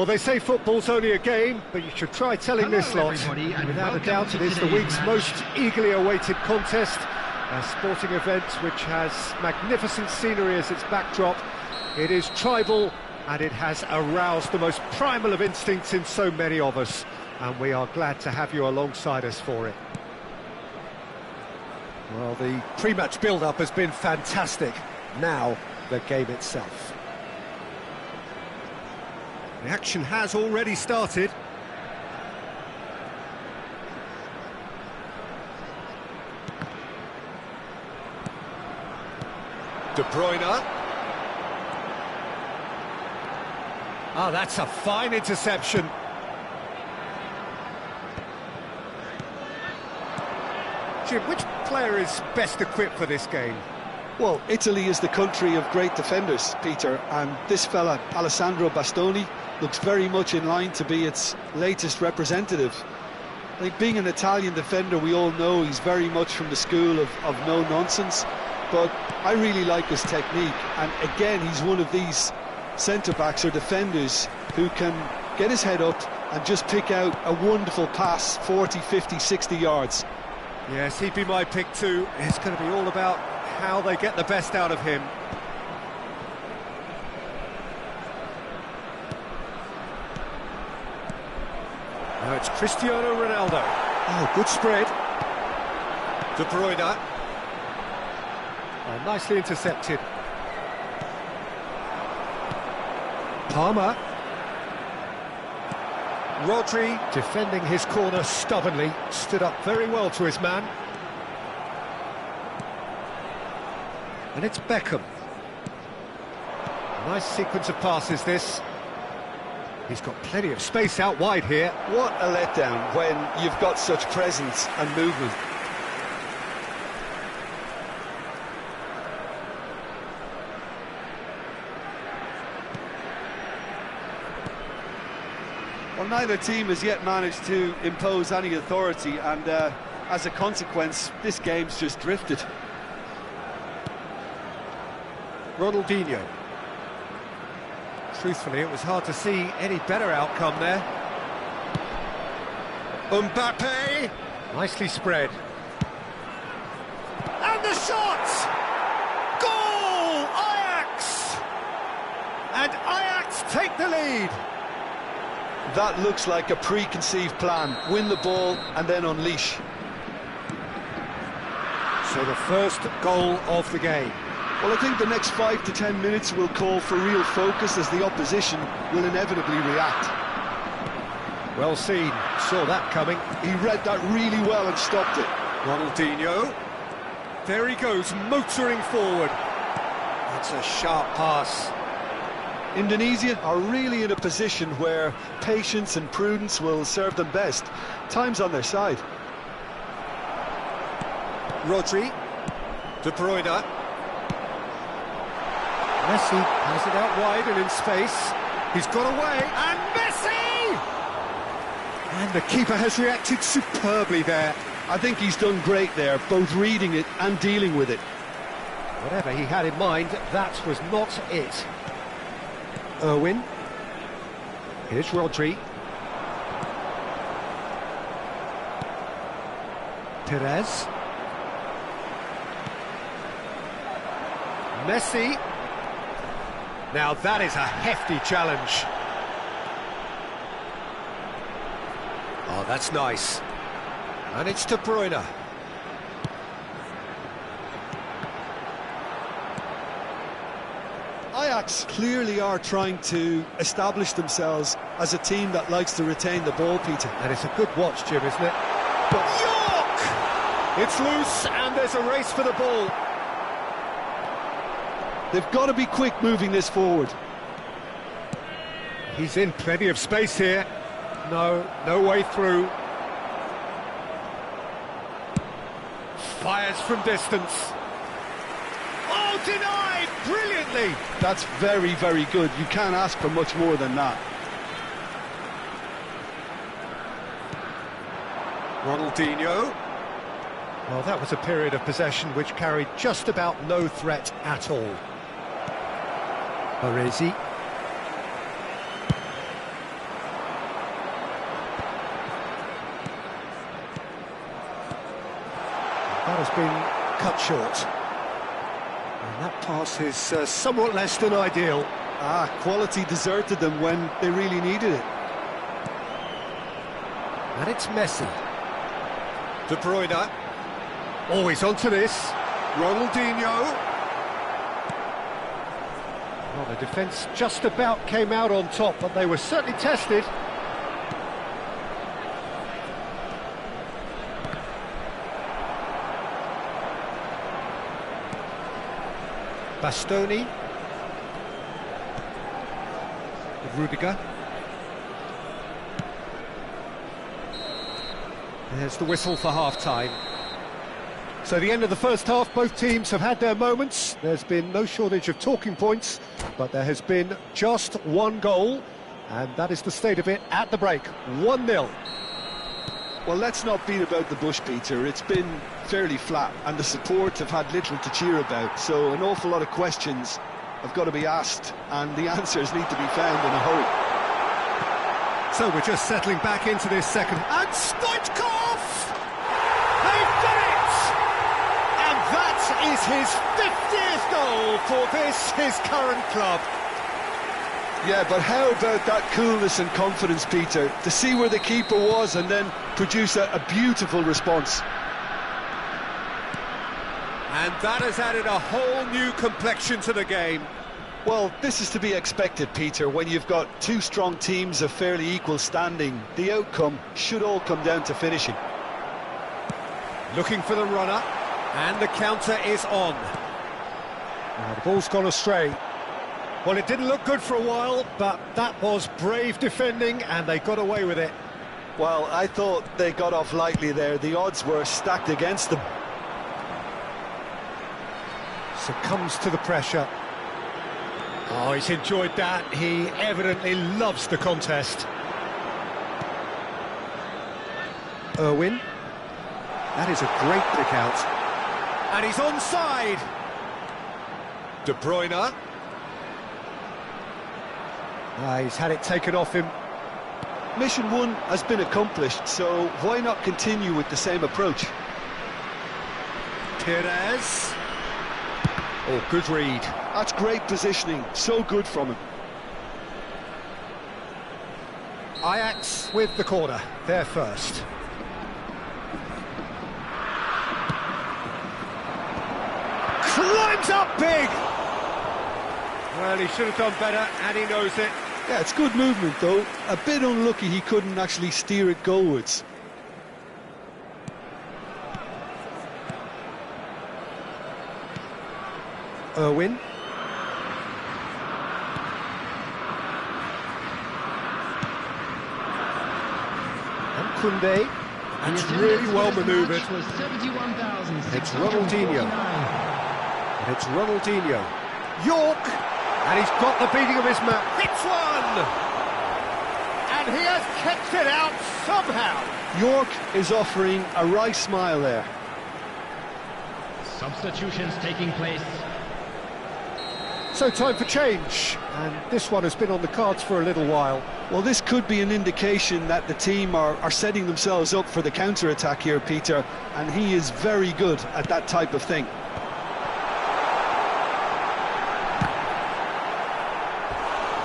Well, they say football's only a game, but you should try telling this lot. Without a doubt, it is the week's most eagerly awaited contest. A sporting event which has magnificent scenery as its backdrop. It is tribal, and it has aroused the most primal of instincts in so many of us. And we are glad to have you alongside us for it. Well, the pre-match build-up has been fantastic. Now, the game itself. The action has already started. De Bruyne. Ah, that's a fine interception. Jim, which player is best equipped for this game? Well, Italy is the country of great defenders, Peter, and this fella, Alessandro Bastoni, looks very much in line to be its latest representative. I think being an Italian defender, we all know he's very much from the school of no-nonsense, but I really like his technique, and again, he's one of these centre-backs or defenders who can get his head up and just pick out a wonderful pass, 40, 50, 60 yards. Yes, he'd be my pick too. It's going to be all about how they get the best out of him. Now it's Cristiano Ronaldo. Oh, good spread. De Bruyne. Oh, nicely intercepted. Palmer. Rodri, defending his corner stubbornly, stood up very well to his man. And it's Beckham. Nice sequence of passes, this. He's got plenty of space out wide here. What a letdown when you've got such presence and movement. Well, neither team has yet managed to impose any authority, and as a consequence, this game's just drifted. Ronaldinho. Truthfully, it was hard to see any better outcome there. Mbappe! Nicely spread. And the shot! Goal! Ajax! And Ajax take the lead. That looks like a preconceived plan. Win the ball and then unleash. So the first goal of the game. Well, I think the next 5 to 10 minutes will call for real focus as the opposition will inevitably react. Well seen, saw that coming. He read that really well and stopped it. Ronaldinho. There he goes, motoring forward. That's a sharp pass. Indonesia are really in a position where patience and prudence will serve them best. Time's on their side. Rodri. De Bruyne. Messi has it out wide and in space. He's got away, and Messi! And the keeper has reacted superbly there. I think he's done great there, both reading it and dealing with it. Whatever he had in mind, that was not it. Irwin. Here's Rodri. Perez. Messi. Now that is a hefty challenge. Oh, that's nice. And it's De Bruyne. Ajax clearly are trying to establish themselves as a team that likes to retain the ball, Peter. And it's a good watch, Jim, isn't it? But York! It's loose, and there's a race for the ball. They've got to be quick moving this forward. He's in plenty of space here. No way through. Fires from distance. Oh, denied! Brilliantly! That's very, very good. You can't ask for much more than that. Ronaldinho. Well, that was a period of possession which carried just about no threat at all. Baresi. has been cut short. And that pass is somewhat less than ideal. Quality deserted them when they really needed it. And it's Messi. De Bruyne. Always onto this. Ronaldinho. Well, the defence just about came out on top, but they were certainly tested. Bastoni. Rudiger. There's the whistle for half-time. So the end of the first half, both teams have had their moments. There's been no shortage of talking points, but there has been just one goal, and that is the state of it at the break. 1-0. Well, let's not beat about the bush, Peter. It's been fairly flat, and the support have had little to cheer about, so an awful lot of questions have got to be asked, and the answers need to be found in a hurry. So we're just settling back into this second. And Stoichkov! They've done it! And that is his 50th goal for his current club. Yeah, but how about that coolness and confidence, Peter, to see where the keeper was and then produce a beautiful response. And that has added a whole new complexion to the game. Well, this is to be expected, Peter, when you've got two strong teams of fairly equal standing. The outcome should all come down to finishing. Looking for the runner, and the counter is on. Now, the ball's gone astray. Well, it didn't look good for a while, but that was brave defending, and they got away with it. Well, I thought they got off lightly there. The odds were stacked against them. Succumbs to the pressure. Oh, he's enjoyed that. He evidently loves the contest. Irwin. That is a great pick out. And he's onside. De Bruyne. He's had it taken off him. Mission 1 has been accomplished, so why not continue with the same approach? Perez. Oh, good read. That's great positioning, so good from him. Ajax with the corner, they're first. Climbs up big! Well, he should have done better, and he knows it. Yeah, it's good movement, though. A bit unlucky he couldn't actually steer it goalwards. Irwin. And Koundé. It's really well manoeuvred. It's Ronaldinho. And it's Ronaldinho. York! And he's got the beating of his man. Hits one! And he has kept it out somehow. York is offering a wry smile there. Substitutions taking place. So time for change, and this one has been on the cards for a little while. Well, this could be an indication that the team are setting themselves up for the counter-attack here, Peter, and he is very good at that type of thing.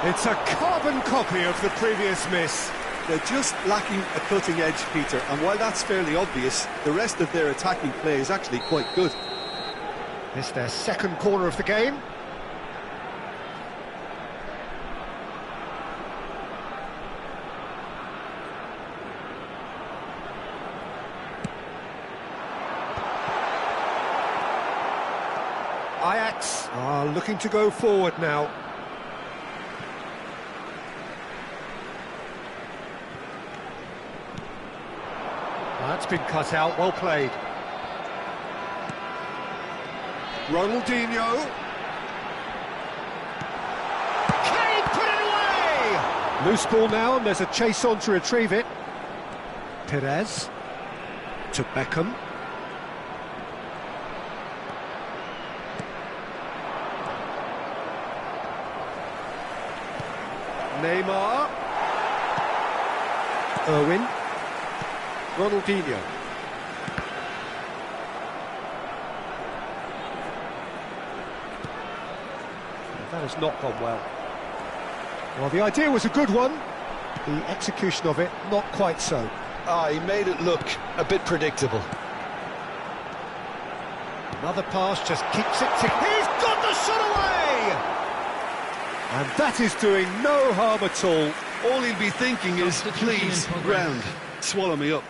It's a carbon copy of the previous miss. They're just lacking a cutting edge, Peter, and while that's fairly obvious, the rest of their attacking play is actually quite good. It's their second corner of the game. Ajax are looking to go forward now. That's been cut out, well played. Ronaldinho. Can he put it away? Loose ball now, and there's a chase on to retrieve it. Perez to Beckham. Neymar. Irwin. Ronaldinho. That has not gone well. Well, the idea was a good one. The execution of it, not quite so. He made it look a bit predictable. Another pass just keeps it to... He's got the shot away! And that is doing no harm at all. All he'll be thinking is, please, ground, swallow me up.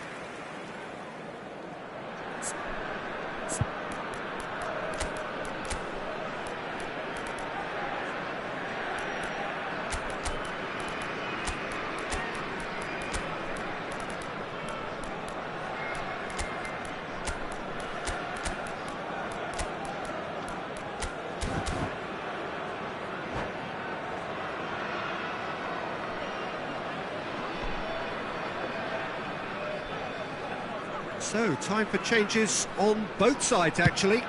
So, time for changes on both sides, actually.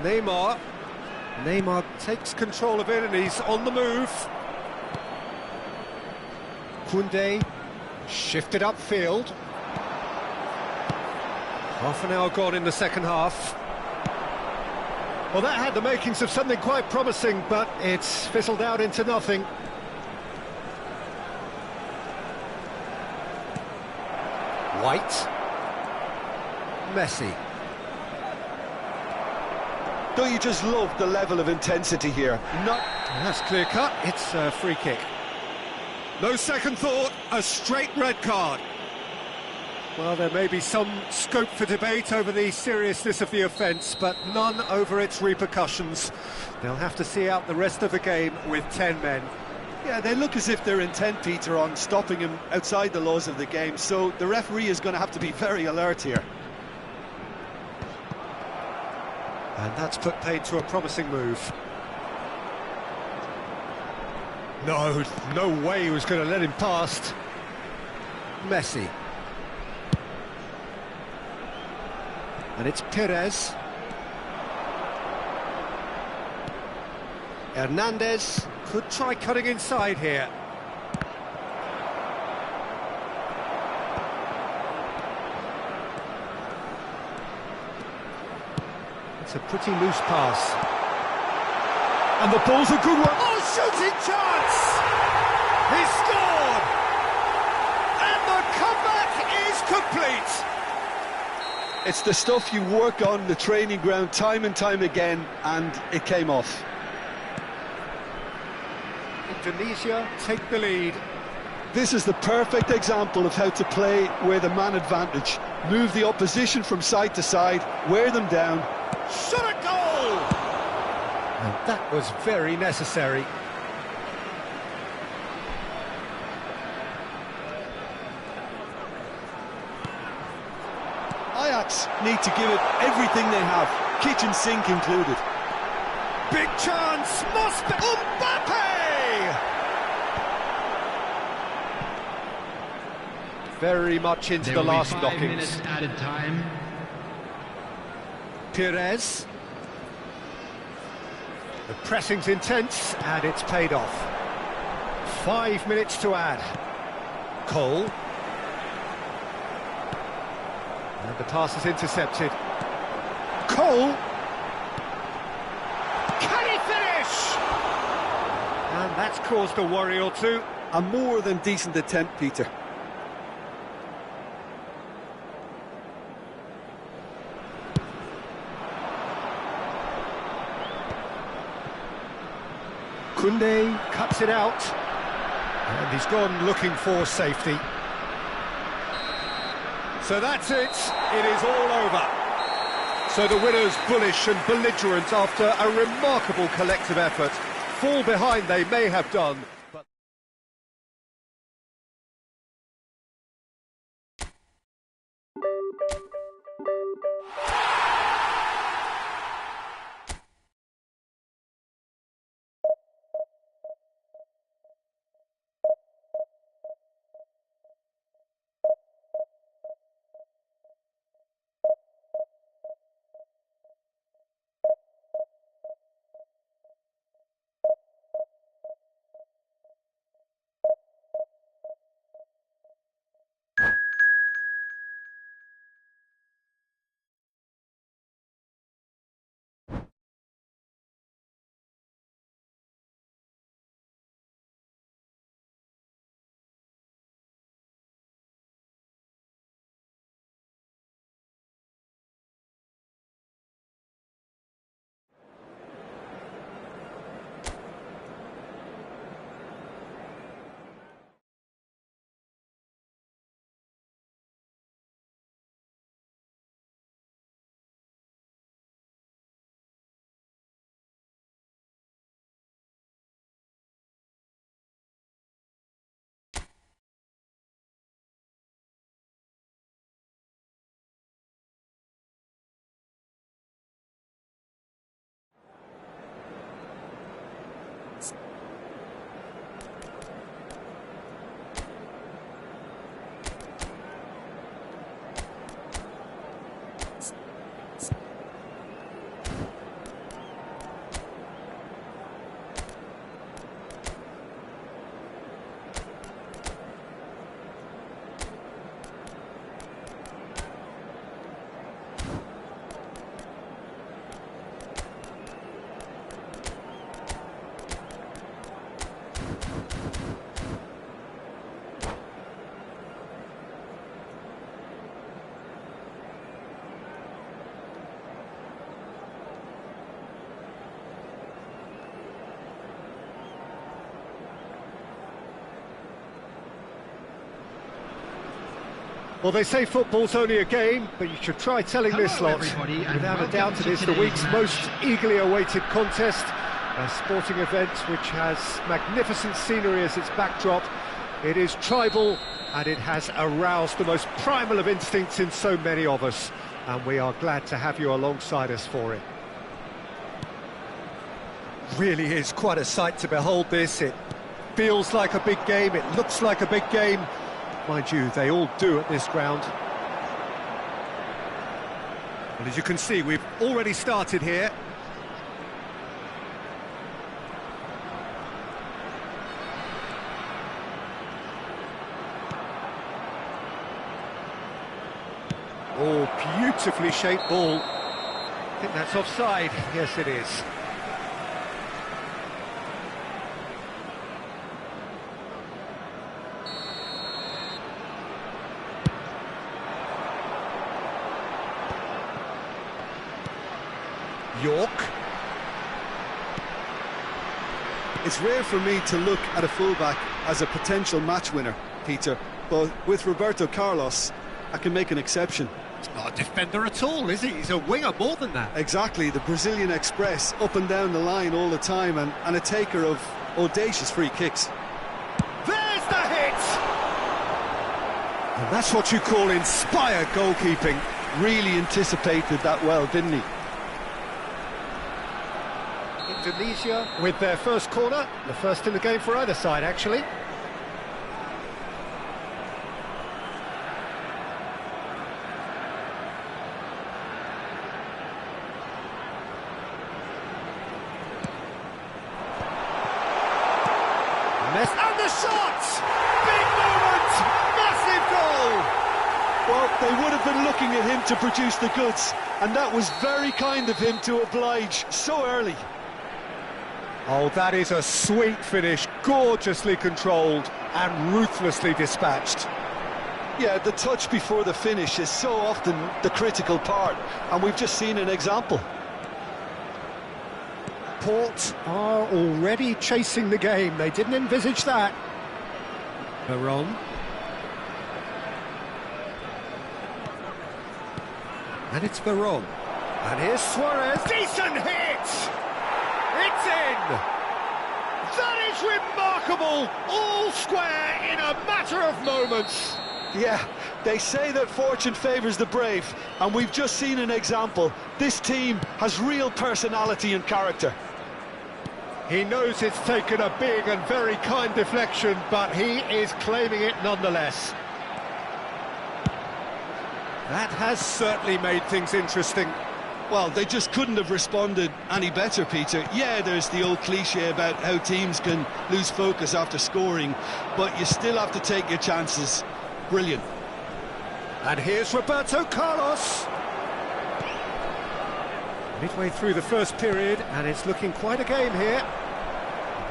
Neymar takes control of it and he's on the move. Koundé shifted upfield. Half an hour gone in the second half. Well, that had the makings of something quite promising, but it's fizzled out into nothing. White. Messi. Don't you just love the level of intensity here? That's clear cut. It's a free kick. No second thought, a straight red card. Well, there may be some scope for debate over the seriousness of the offence, but none over its repercussions. They'll have to see out the rest of the game with 10 men. Yeah, they look as if they're intent, Peter, on stopping him outside the laws of the game, so the referee is going to have to be very alert here. And that's put paid to a promising move. No way he was going to let him past. Messi. And it's Perez. Hernandez could try cutting inside here. It's a pretty loose pass. And the ball's a good one. Oh, shooting chance! He scored! And the comeback is complete! It's the stuff you work on the training ground time and time again, and it came off. Indonesia take the lead. This is the perfect example of how to play with a man advantage. Move the opposition from side to side, wear them down. Shot a goal! And that was very necessary. Ajax need to give it everything they have, kitchen sink included. Big chance, must be Mbappe! Very much into the last knockings. Added time. Perez. The pressing's intense and it's paid off. 5 minutes to add. Cole. And the pass is intercepted. Cole! Can he finish? And that's caused a worry or two. A more than decent attempt, Peter. Koundé cuts it out. And he's gone looking for safety. So that's it. It is all over. So the winners bullish and belligerent after a remarkable collective effort. Fall behind they may have done, Well, they say football's only a game, but you should try telling this lot. Without a doubt, it is the week's most eagerly awaited contest. A sporting event which has magnificent scenery as its backdrop. It is tribal, and it has aroused the most primal of instincts in so many of us. And we are glad to have you alongside us for it. Really is quite a sight to behold this. It feels like a big game, it looks like a big game. Mind you, they all do at this ground. Well, as you can see, we've already started here. Oh, beautifully shaped ball. I think that's offside. Yes, it is. York. It's rare for me to look at a fullback as a potential match winner, Peter, but with Roberto Carlos, I can make an exception. He's not a defender at all, is he? He's a winger more than that. Exactly, the Brazilian Express, up and down the line all the time, and a taker of audacious free kicks. There's the hit! And that's what you call inspired goalkeeping. Really anticipated that well, didn't he? Indonesia with their first corner, the first in the game for either side, actually. And the shot! Big moment! Massive goal! Well, they would have been looking at him to produce the goods, and that was very kind of him to oblige so early. Oh, that is a sweet finish, gorgeously controlled and ruthlessly dispatched. Yeah, the touch before the finish is so often the critical part, and we've just seen an example. Port are already chasing the game. They didn't envisage that. Veron. And it's Veron. And here's Suarez. Decent hit! It's in! That is remarkable! All square in a matter of moments. Yeah, they say that fortune favours the brave, and we've just seen an example. This team has real personality and character. He knows it's taken a big and very kind deflection, but he is claiming it nonetheless. That has certainly made things interesting. Well, they just couldn't have responded any better, Peter. Yeah, there's the old cliche about how teams can lose focus after scoring, but you still have to take your chances. Brilliant. And here's Roberto Carlos. Midway through the first period, and it's looking quite a game here.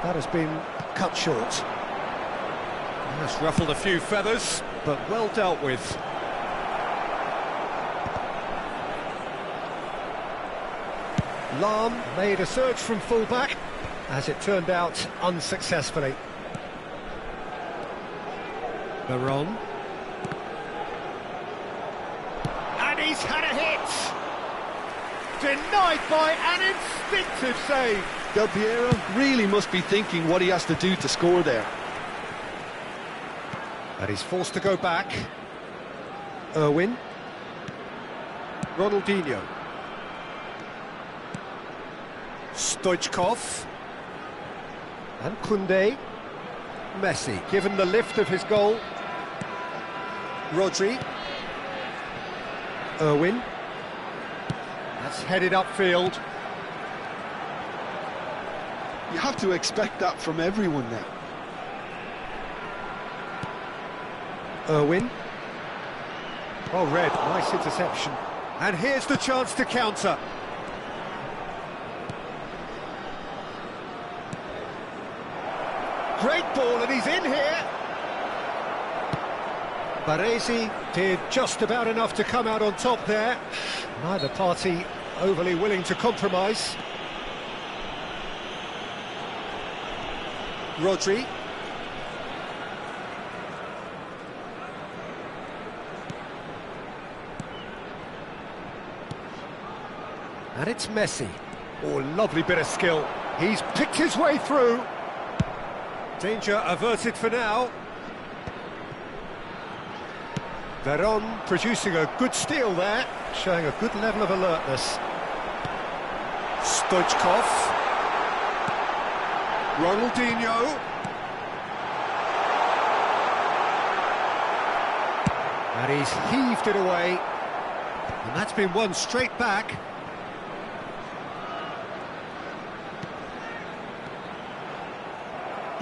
That has been cut short. That's ruffled a few feathers, but well dealt with. Lahm made a surge from fullback, as it turned out unsuccessfully. Veron. And he's had a hit! Denied by an instinctive save. Del Piero really must be thinking what he has to do to score there. And he's forced to go back. Irwin. Ronaldinho. Stoichkov. And Koundé. Messi, given the lift of his goal. Rodri. Irwin. That's headed upfield. You have to expect that from everyone now. Irwin. Well read, nice interception. And here's the chance to counter. Great ball, and he's in here. Baresi did just about enough to come out on top there. Neither party overly willing to compromise. Rodri. And it's Messi. Oh, lovely bit of skill. He's picked his way through. Danger averted for now. Veron producing a good steal there, showing a good level of alertness. Stoichkov. Ronaldinho. And he's heaved it away. And that's been won straight back.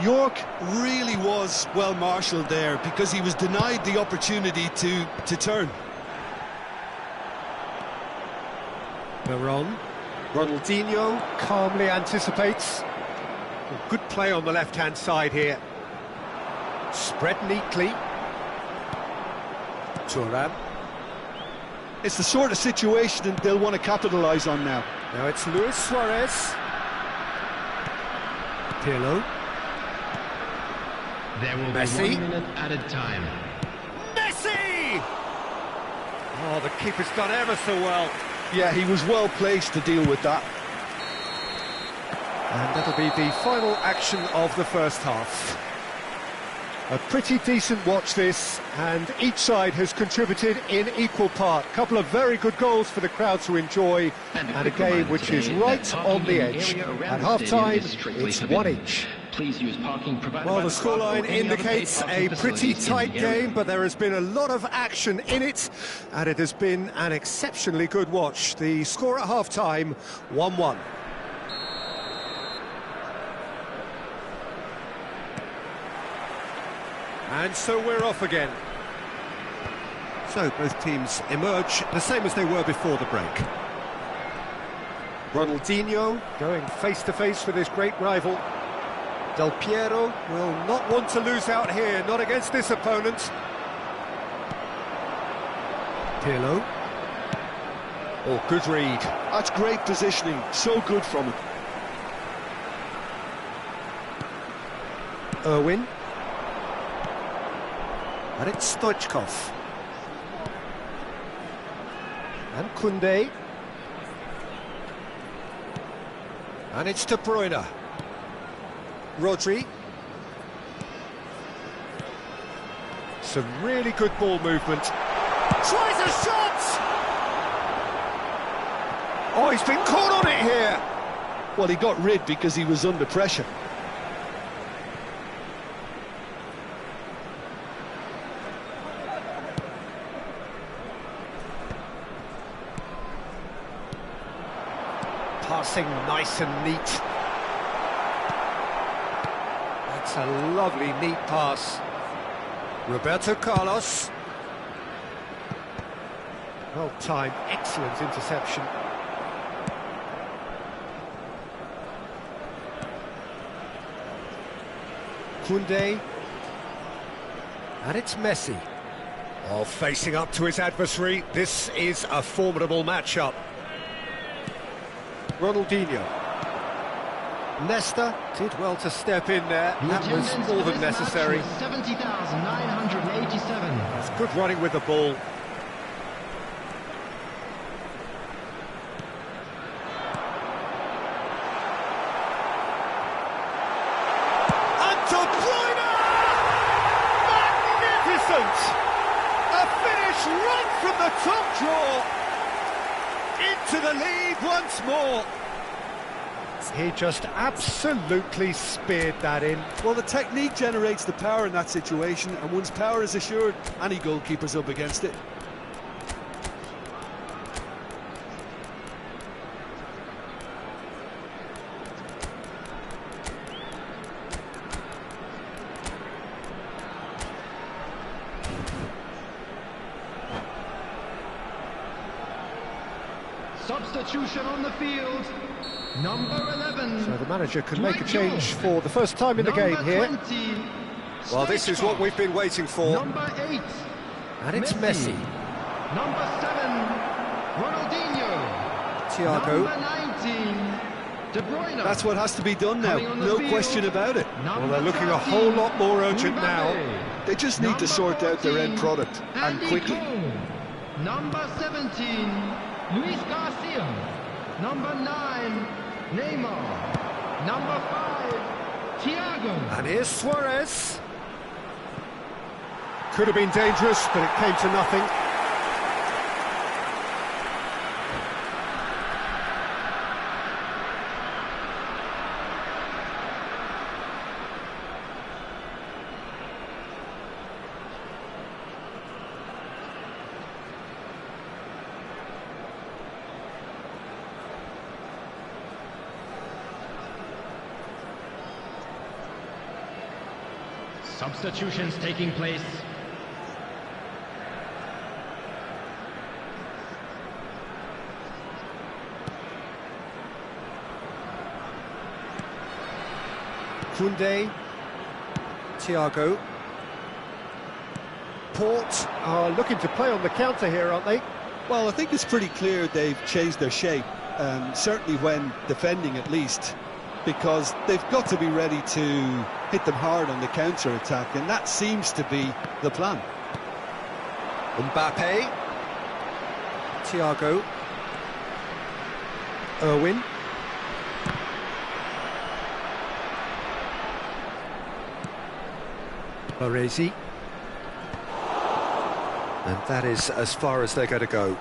York really was well marshalled there because he was denied the opportunity to turn. Veron. Ronaldinho calmly anticipates. Good play on the left-hand side here. Spread neatly. Thuram. It's the sort of situation they'll want to capitalise on now. Now it's Luis Suarez. Pirlo. There will Messi. be 1 minute added time. Messi! Oh, the keeper's done ever so well. Yeah, he was well placed to deal with that. And that'll be the final action of the first half. A pretty decent watch this, and each side has contributed in equal part. A couple of very good goals for the crowd to enjoy, and a game which is right on the edge. At half-time, it's 1 each. Please use parking provided Well, by the club or scoreline any other indicates paid a parking pretty facilities in tight the area. game, but there has been a lot of action in it, and it has been an exceptionally good watch. The score at half-time, 1-1. And so we're off again. So both teams emerge the same as they were before the break. Ronaldinho going face-to-face with his great rival. Del Piero will not want to lose out here, not against this opponent. Pirlo. Oh, good read. That's great positioning, so good from him. Irwin. And it's Stoichkov. And Koundé. And it's De Bruyne. Rodri. Some really good ball movement. Tries a shot! Oh, he's been caught on it here. Well, he got rid because he was under pressure. Passing nice and neat. That's a lovely, neat pass. Roberto Carlos. Well timed, excellent interception. Koundé. And it's Messi. Oh, facing up to his adversary. This is a formidable matchup. Ronaldinho. Nesta did well to step in there. That was more than necessary. 70,987. That's good running with the ball. And De Bruyne! Magnificent! A finish right from the top draw. Into the lead once more. He just absolutely speared that in. Well, the technique generates the power in that situation, and once power is assured, any goalkeeper's up against it. Substitution on the field. Number 11. So the manager can make a change for the first time in the game here. 20, Well, this is what we've been waiting for. Number 8. And it's Messi. Number 7. Ronaldinho. Thiago. Number 19. De Bruyne. That's what has to be done now, no question about it. Well, they're looking a whole lot more urgent now. They just need to sort out their end product, and quickly. Number 17. Luis Garcia. Number 9, Neymar. Number 5, Thiago. And here's Suarez. Could have been dangerous, but it came to nothing. Substitutions taking place. Koundé, Thiago. Port are looking to play on the counter here, aren't they? Well, I think it's pretty clear they've changed their shape, certainly when defending at least, because they've got to be ready to hit them hard on the counter-attack, and that seems to be the plan. Mbappe. Thiago. Irwin. Baresi. And that is as far as they're going to go.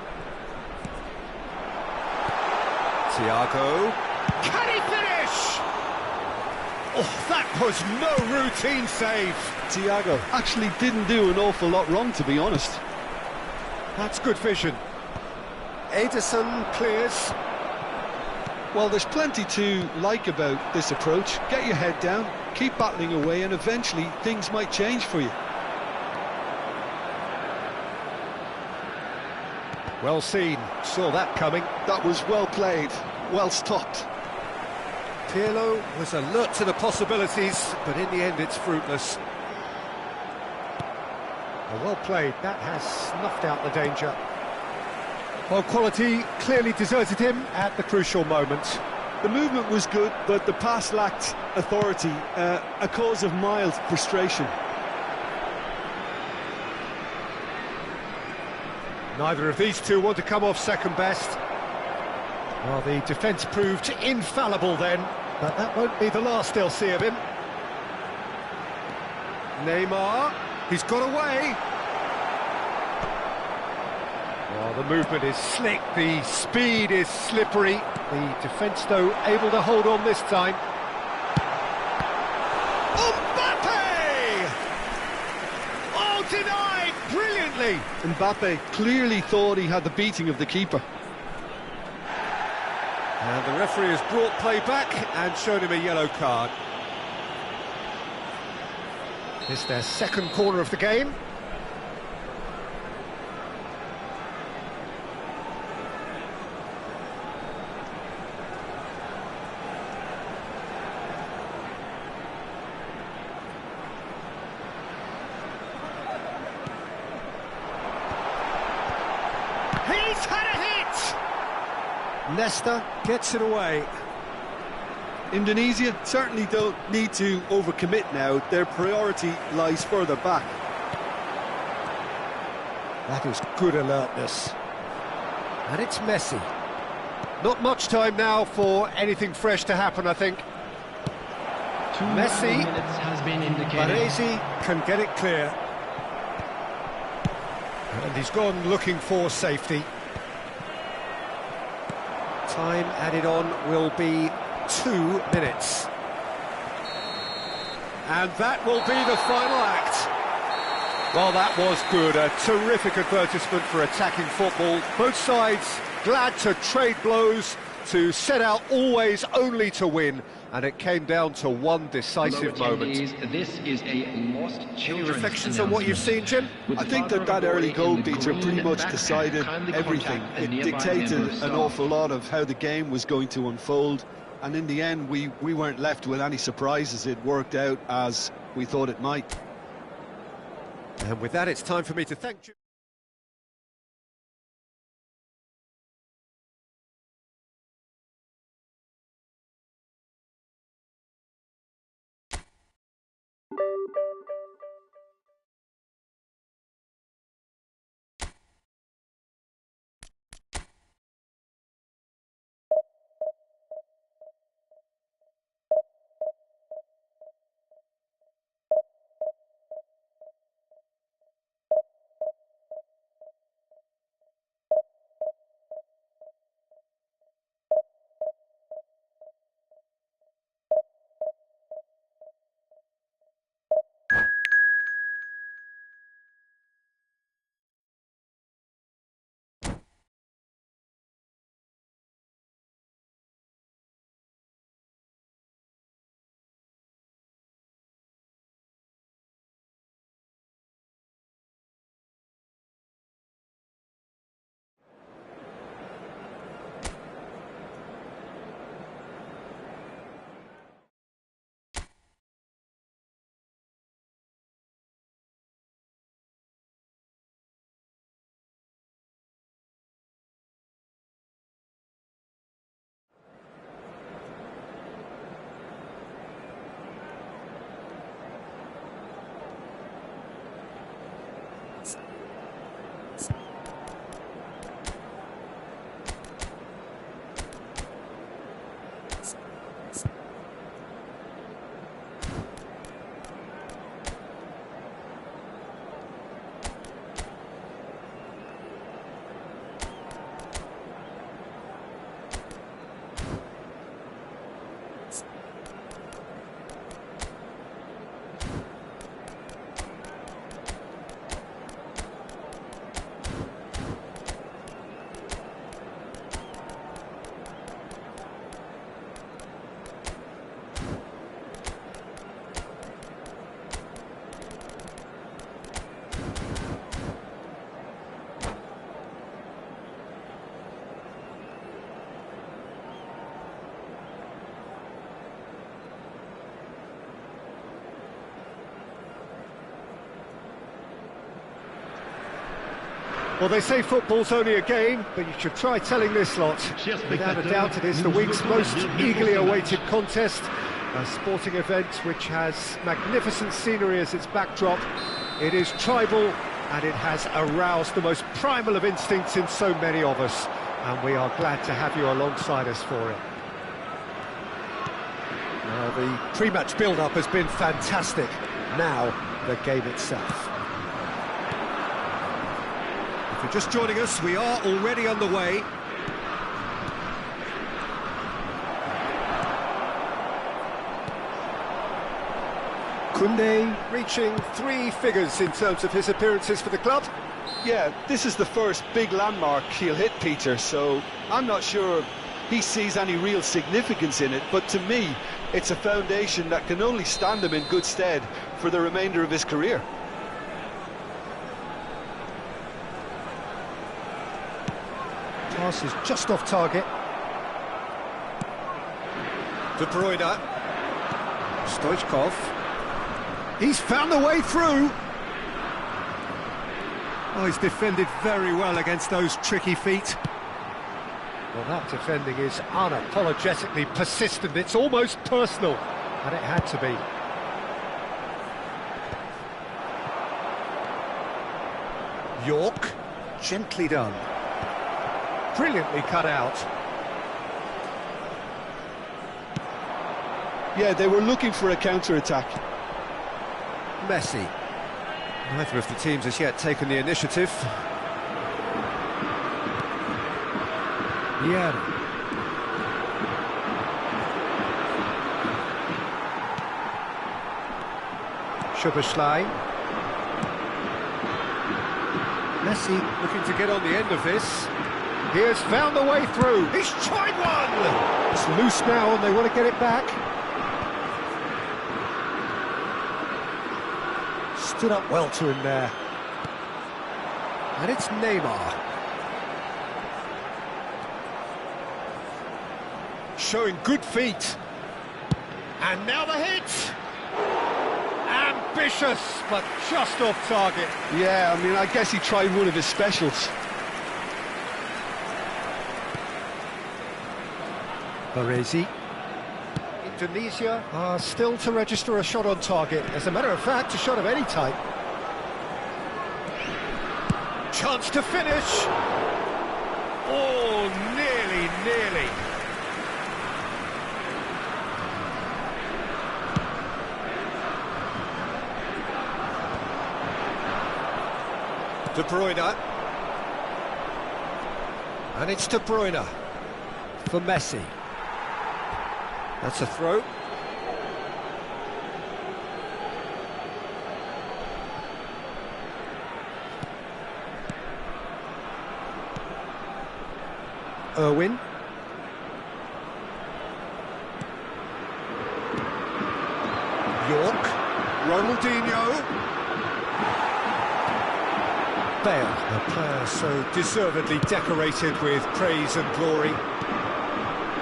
Thiago. Can he finish? Oh, that was no routine save. Thiago actually didn't do an awful lot wrong, to be honest. That's good vision. Ederson clears. Well, there's plenty to like about this approach. Get your head down, keep battling away, and eventually things might change for you. Well seen, saw that coming. That was well played, well stopped. Pirlo was alert to the possibilities, but in the end it's fruitless. Well played, that has snuffed out the danger. Well, quality clearly deserted him at the crucial moment. The movement was good, but the pass lacked authority, a cause of mild frustration. Neither of these two want to come off second best. Well, the defence proved infallible then, but that won't be the last they'll see of him. Neymar, he's got away. Well, the movement is slick, the speed is slippery. The defence, though, able to hold on this time. Mbappe! Oh, denied brilliantly! Mbappe clearly thought he had the beating of the keeper. And the referee has brought play back and shown him a yellow card. It's their second corner of the game. He's had a hit! Nesta gets it away. Indonesia certainly don't need to overcommit now. Their priority lies further back. That is good alertness. And it's Messi. Not much time now for anything fresh to happen, I think. Messi. Has been indicated. Baresi can get it clear. And he's gone looking for safety. Time added on will be 2 minutes. And that will be the final act. Well, that was good. A terrific advertisement for attacking football. Both sides glad to trade blows, to set out always only to win. And it came down to one decisive moment. This is a lost children's Reflections on what you've seen, Jim? I think that early goal, Peter, pretty much decided everything. It dictated an awful lot of how the game was going to unfold. And in the end, we weren't left with any surprises. It worked out as we thought it might. And with that, it's time for me to thank you. Well, they say football's only a game, but you should try telling this lot. Without a doubt, it is the week's most eagerly awaited contest. A sporting event which has magnificent scenery as its backdrop. It is tribal, and it has aroused the most primal of instincts in so many of us. And we are glad to have you alongside us for it. Now, the pre-match build-up has been fantastic. Now, the game itself. If you're just joining us, we are already underway. Koundé reaching 3 figures in terms of his appearances for the club. Yeah, this is the first big landmark he'll hit, Peter, so I'm not sure he sees any real significance in it, but to me, it's a foundation that can only stand him in good stead for the remainder of his career. Pass is just off target. De Bruyne. Stoichkov. He's found the way through. Oh, he's defended very well against those tricky feet. Well, that defending is unapologetically persistent. It's almost personal, and it had to be. York, gently done. Brilliantly cut out. Yeah, they were looking for a counter-attack. Messi. Neither of the teams has yet taken the initiative. Yeah. Szoboszlai. Messi looking to get on the end of this. He has found the way through. He's tried one! It's loose now and they want to get it back. Stood up well to him there. And it's Neymar. Showing good feet. And now the hit! Ambitious, but just off target. Yeah, I mean, I guess he tried one of his specials. Baresi. Indonesia are still to register a shot on target. As a matter of fact, a shot of any type. Chance to finish. Oh, nearly. De Bruyne. And it's De Bruyne for Messi. That's a throw. Irwin. York. Ronaldinho. Bale, a player so deservedly decorated with praise and glory.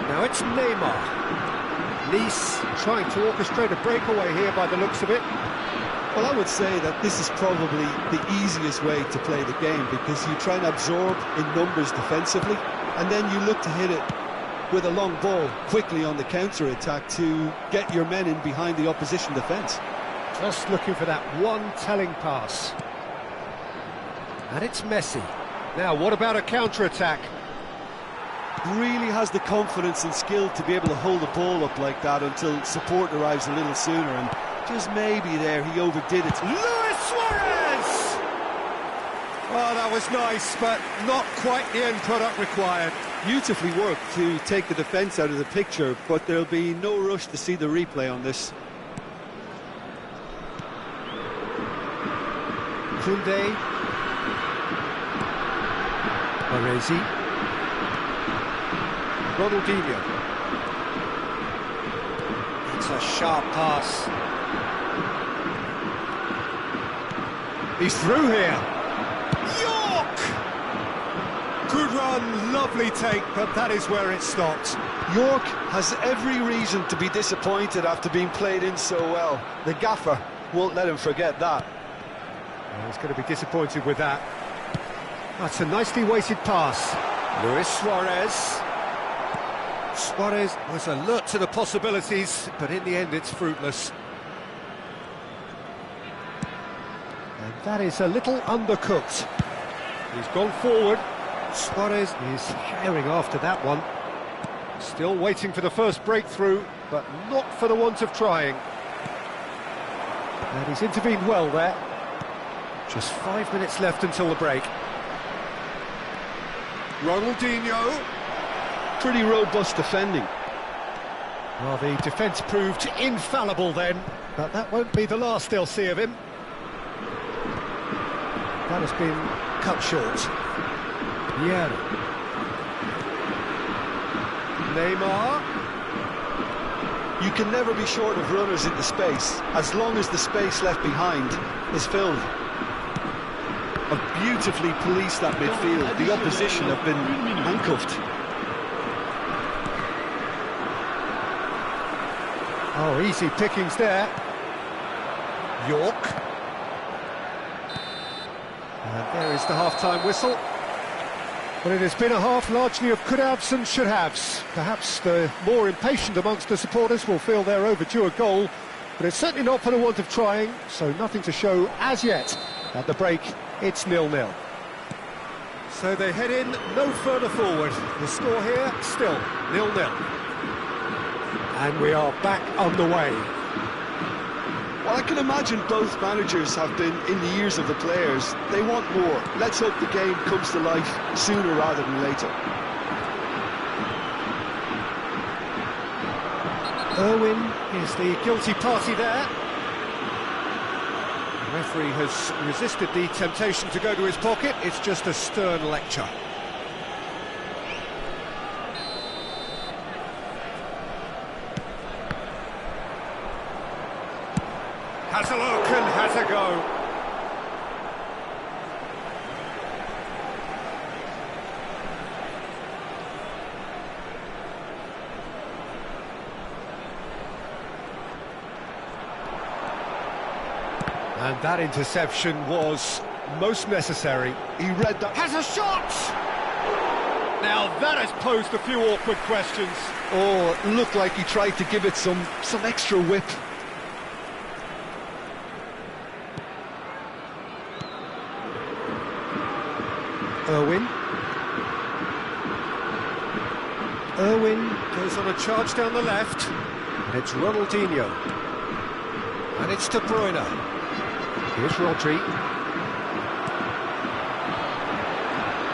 Now it's Neymar. Nice trying to orchestrate a breakaway here by the looks of it. Well, I would say that this is probably the easiest way to play the game, because you try and absorb in numbers defensively, and then you look to hit it with a long ball quickly on the counter-attack to get your men in behind the opposition defence. Just looking for that one telling pass. And it's Messi. Now, what about a counter-attack? Really has the confidence and skill to be able to hold the ball up like that until support arrives a little sooner, and just maybe there he overdid it. Luis Suarez! Oh, that was nice, but not quite the end product required. Beautifully worked to take the defence out of the picture, but there'll be no rush to see the replay on this. Koundé. Baresi. Ronaldinho. It's a sharp pass. He's through here. York! Good run, lovely take, but that is where it stopped. York has every reason to be disappointed after being played in so well. The gaffer won't let him forget that. He's going to be disappointed with that. That's a nicely weighted pass. Luis Suarez. Suarez was alert to the possibilities, but in the end it's fruitless. And that is a little undercooked. He's gone forward. Suarez is herring after that one. Still waiting for the first breakthrough, but not for the want of trying. And he's intervened well there. Just 5 minutes left until the break. Ronaldinho. Pretty robust defending. Well, the defence proved infallible then, but that won't be the last they'll see of him. That has been cut short. Yeah. Neymar. You can never be short of runners in the space, as long as the space left behind is filled. Have beautifully policed that midfield. The opposition have been handcuffed. Oh, easy pickings there. York. And there is the half-time whistle. But it has been a half largely of could-haves and should-haves. Perhaps the more impatient amongst the supporters will feel they're overdue a goal, but it's certainly not for the want of trying, so nothing to show as yet. At the break, it's 0-0. So they head in no further forward. The score here, still 0-0. And we are back underway. Well, I can imagine both managers have been in the ears of the players. They want more. Let's hope the game comes to life sooner rather than later. Irwin is the guilty party there. The referee has resisted the temptation to go to his pocket. It's just a stern lecture. Has a look and has a go. And that interception was most necessary. He read that. Has a shot! Now that has posed a few awkward questions. Oh, it looked like he tried to give it some extra whip. Irwin. Irwin goes on a charge down the left. And it's Ronaldinho. And it's De Bruyne. Here's Rodri.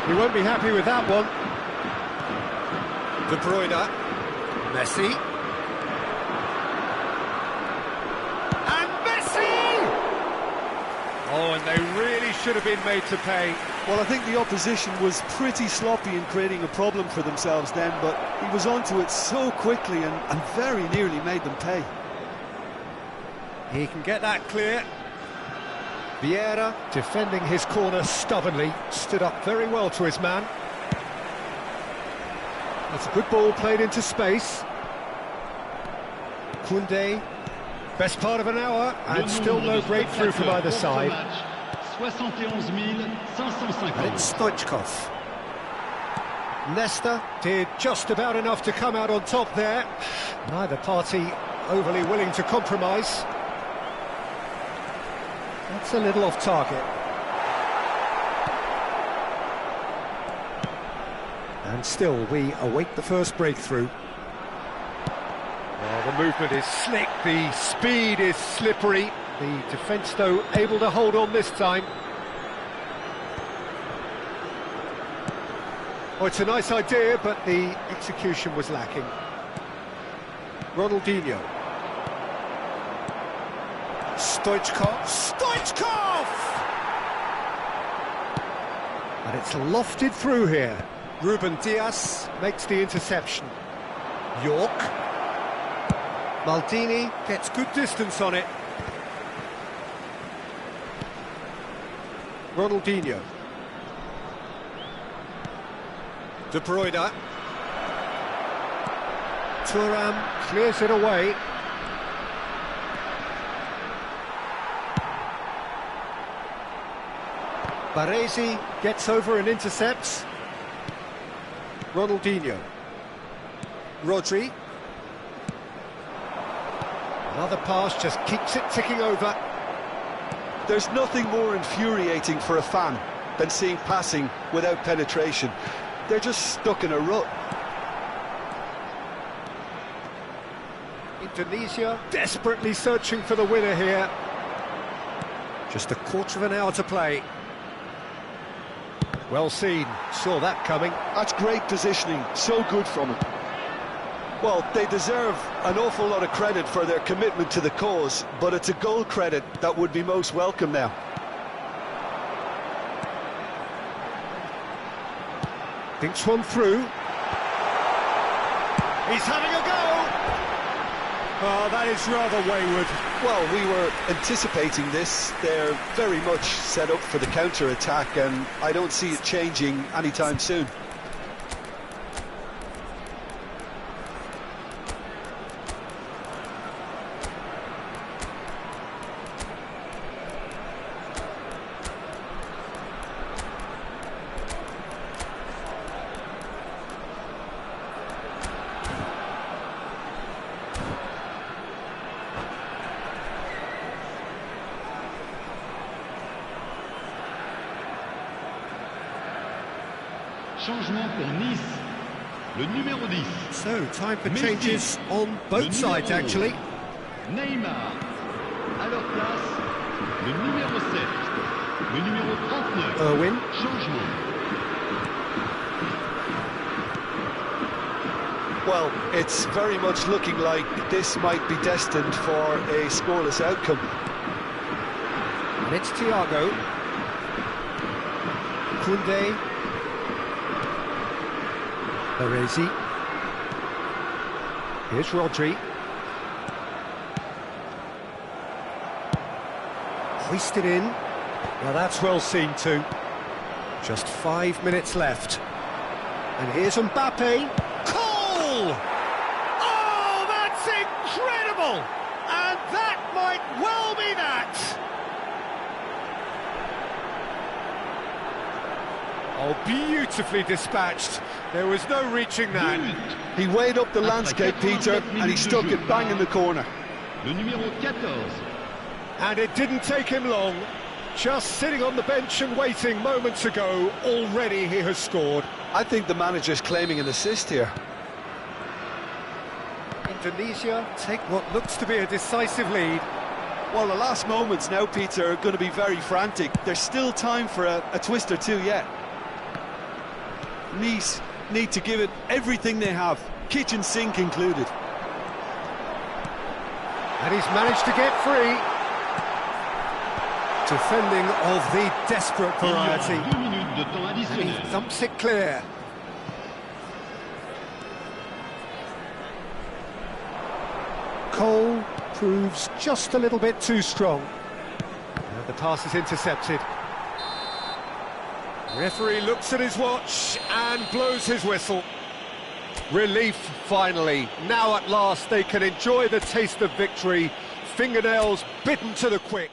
He won't be happy with that one. De Bruyne. Messi. And Messi! Oh, and they really should have been made to pay. Well, I think the opposition was pretty sloppy in creating a problem for themselves then, but he was onto it so quickly and very nearly made them pay. He can get that clear. Vieira, defending his corner stubbornly, stood up very well to his man. That's a good ball played into space. Koundé, best part of an hour, and still no breakthrough from either side. And it's Stoichkov. Nesta did just about enough to come out on top there. Neither party overly willing to compromise. That's a little off target. And still we await the first breakthrough. Well, the movement is slick, the speed is slippery. The defence, though, able to hold on this time. Oh, it's a nice idea, but the execution was lacking. Ronaldinho. Stoichkov. Stoichkov! And it's lofted through here. Ruben Dias makes the interception. York. Maldini gets good distance on it. Ronaldinho. De Bruyne. Thuram clears it away. Baresi gets over and intercepts. Ronaldinho. Rodri. Another pass just keeps it ticking over. There's nothing more infuriating for a fan than seeing passing without penetration. They're just stuck in a rut. Indonesia desperately searching for the winner here. Just a quarter of an hour to play. Well seen, saw that coming. That's great positioning, so good from him. Well, they deserve an awful lot of credit for their commitment to the cause, but it's a goal credit that would be most welcome now. Thinks one through. He's having a go! Oh, that is rather wayward. Well, we were anticipating this. They're very much set up for the counter-attack, and I don't see it changing anytime soon. Changement pour Nice, le numéro 10. So, time for changes on both sides, actually. Neymar. À leur place, le numéro 7, le numéro 39. Irwin. Changement. Well, it's very much looking like this might be destined for a scoreless outcome. And it's Thiago. Koundé. Baresi. Here's Rodri. Hoisted in. Now that's well seen too. Just 5 minutes left. And here's Mbappe. Goal! Oh, that's incredible! And that might well be that! Oh, beautifully dispatched. There was no reaching that. He weighed up the landscape, Peter, and he stuck it bang in the corner. Le numéro 14. And it didn't take him long. Just sitting on the bench and waiting moments ago, already he has scored. I think the manager's claiming an assist here. Indonesia take what looks to be a decisive lead. Well, the last moments now, Peter, are going to be very frantic. There's still time for a twist or two yet. Nice need to give it everything they have, kitchen sink included. And he's managed to get free. Defending of the desperate variety. 2 minutes de temps And additionnel. he thumps it clear. Cole proves just a little bit too strong. And the pass is intercepted. Referee looks at his watch and blows his whistle. Relief, finally. Now at last they can enjoy the taste of victory. Fingernails bitten to the quick.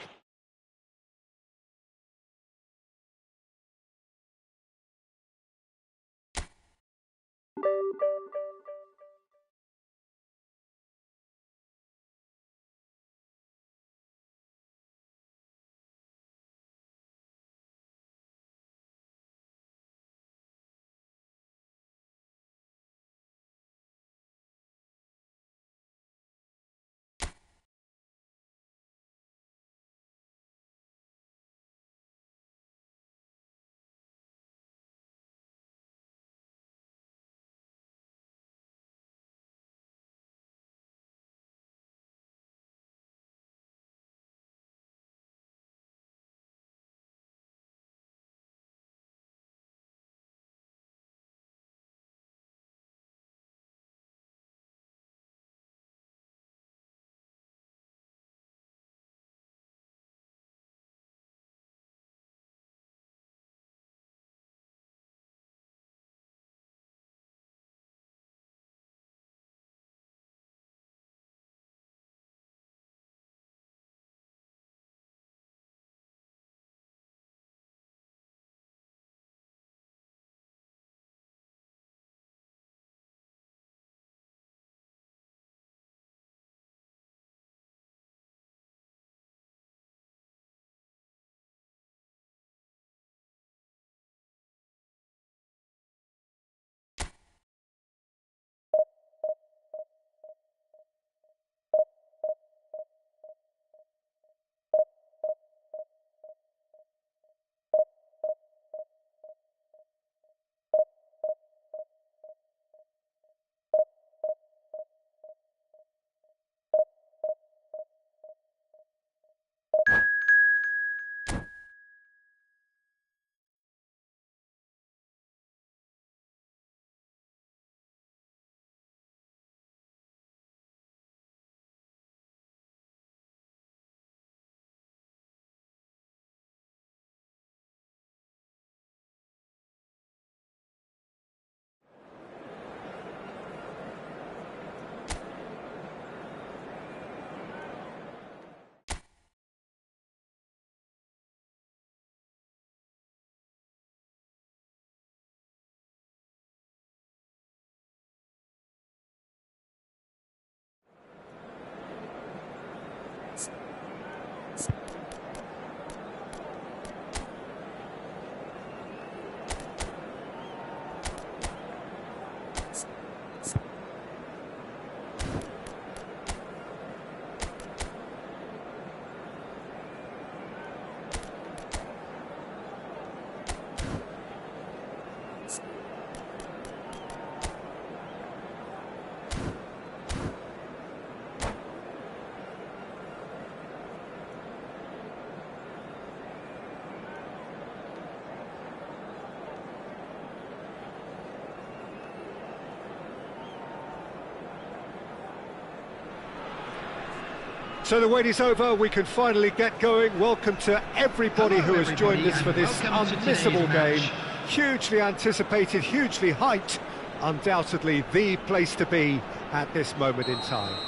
So the wait is over, we can finally get going. Welcome to everybody who has joined us for this unmissable game. Hugely anticipated, hugely hyped, undoubtedly the place to be at this moment in time.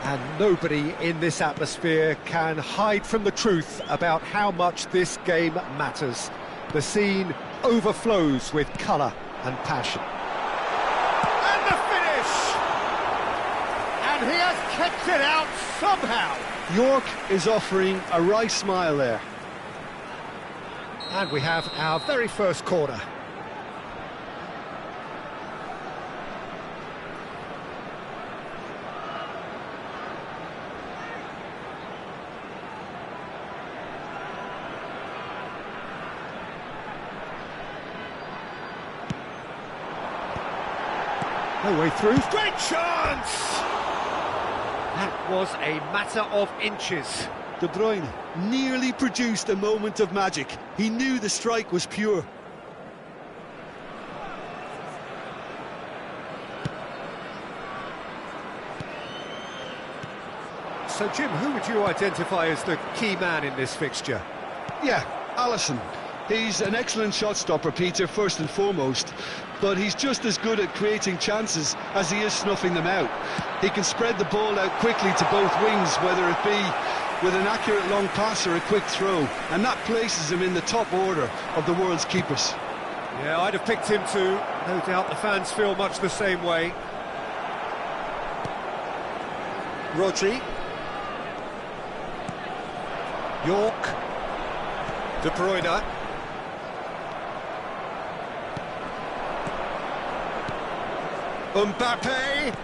And nobody in this atmosphere can hide from the truth about how much this game matters. The scene overflows with colour and passion. And the finish! And he has kept it out somehow. York is offering a wry smile there. And we have our very first corner. No way through. Great chance! That was a matter of inches. De Bruyne nearly produced a moment of magic. He knew the strike was pure. So, Jim, who would you identify as the key man in this fixture? Yeah, Alisson. He's an excellent shot stopper, Peter, first and foremost, but he's just as good at creating chances as he is snuffing them out. He can spread the ball out quickly to both wings, whether it be with an accurate long pass or a quick throw, and that places him in the top order of the world's keepers. Yeah, I'd have picked him too. No doubt the fans feel much the same way. Rodri. York. De Bruyne. Mbappe.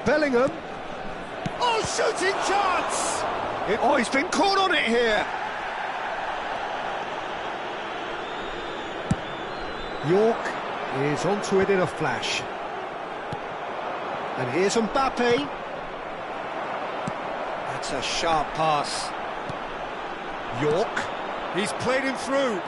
Bellingham. Oh, shooting chance! Oh, he's been caught on it here. York is onto it in a flash. And here's Mbappe. That's a sharp pass. York. He's played him through.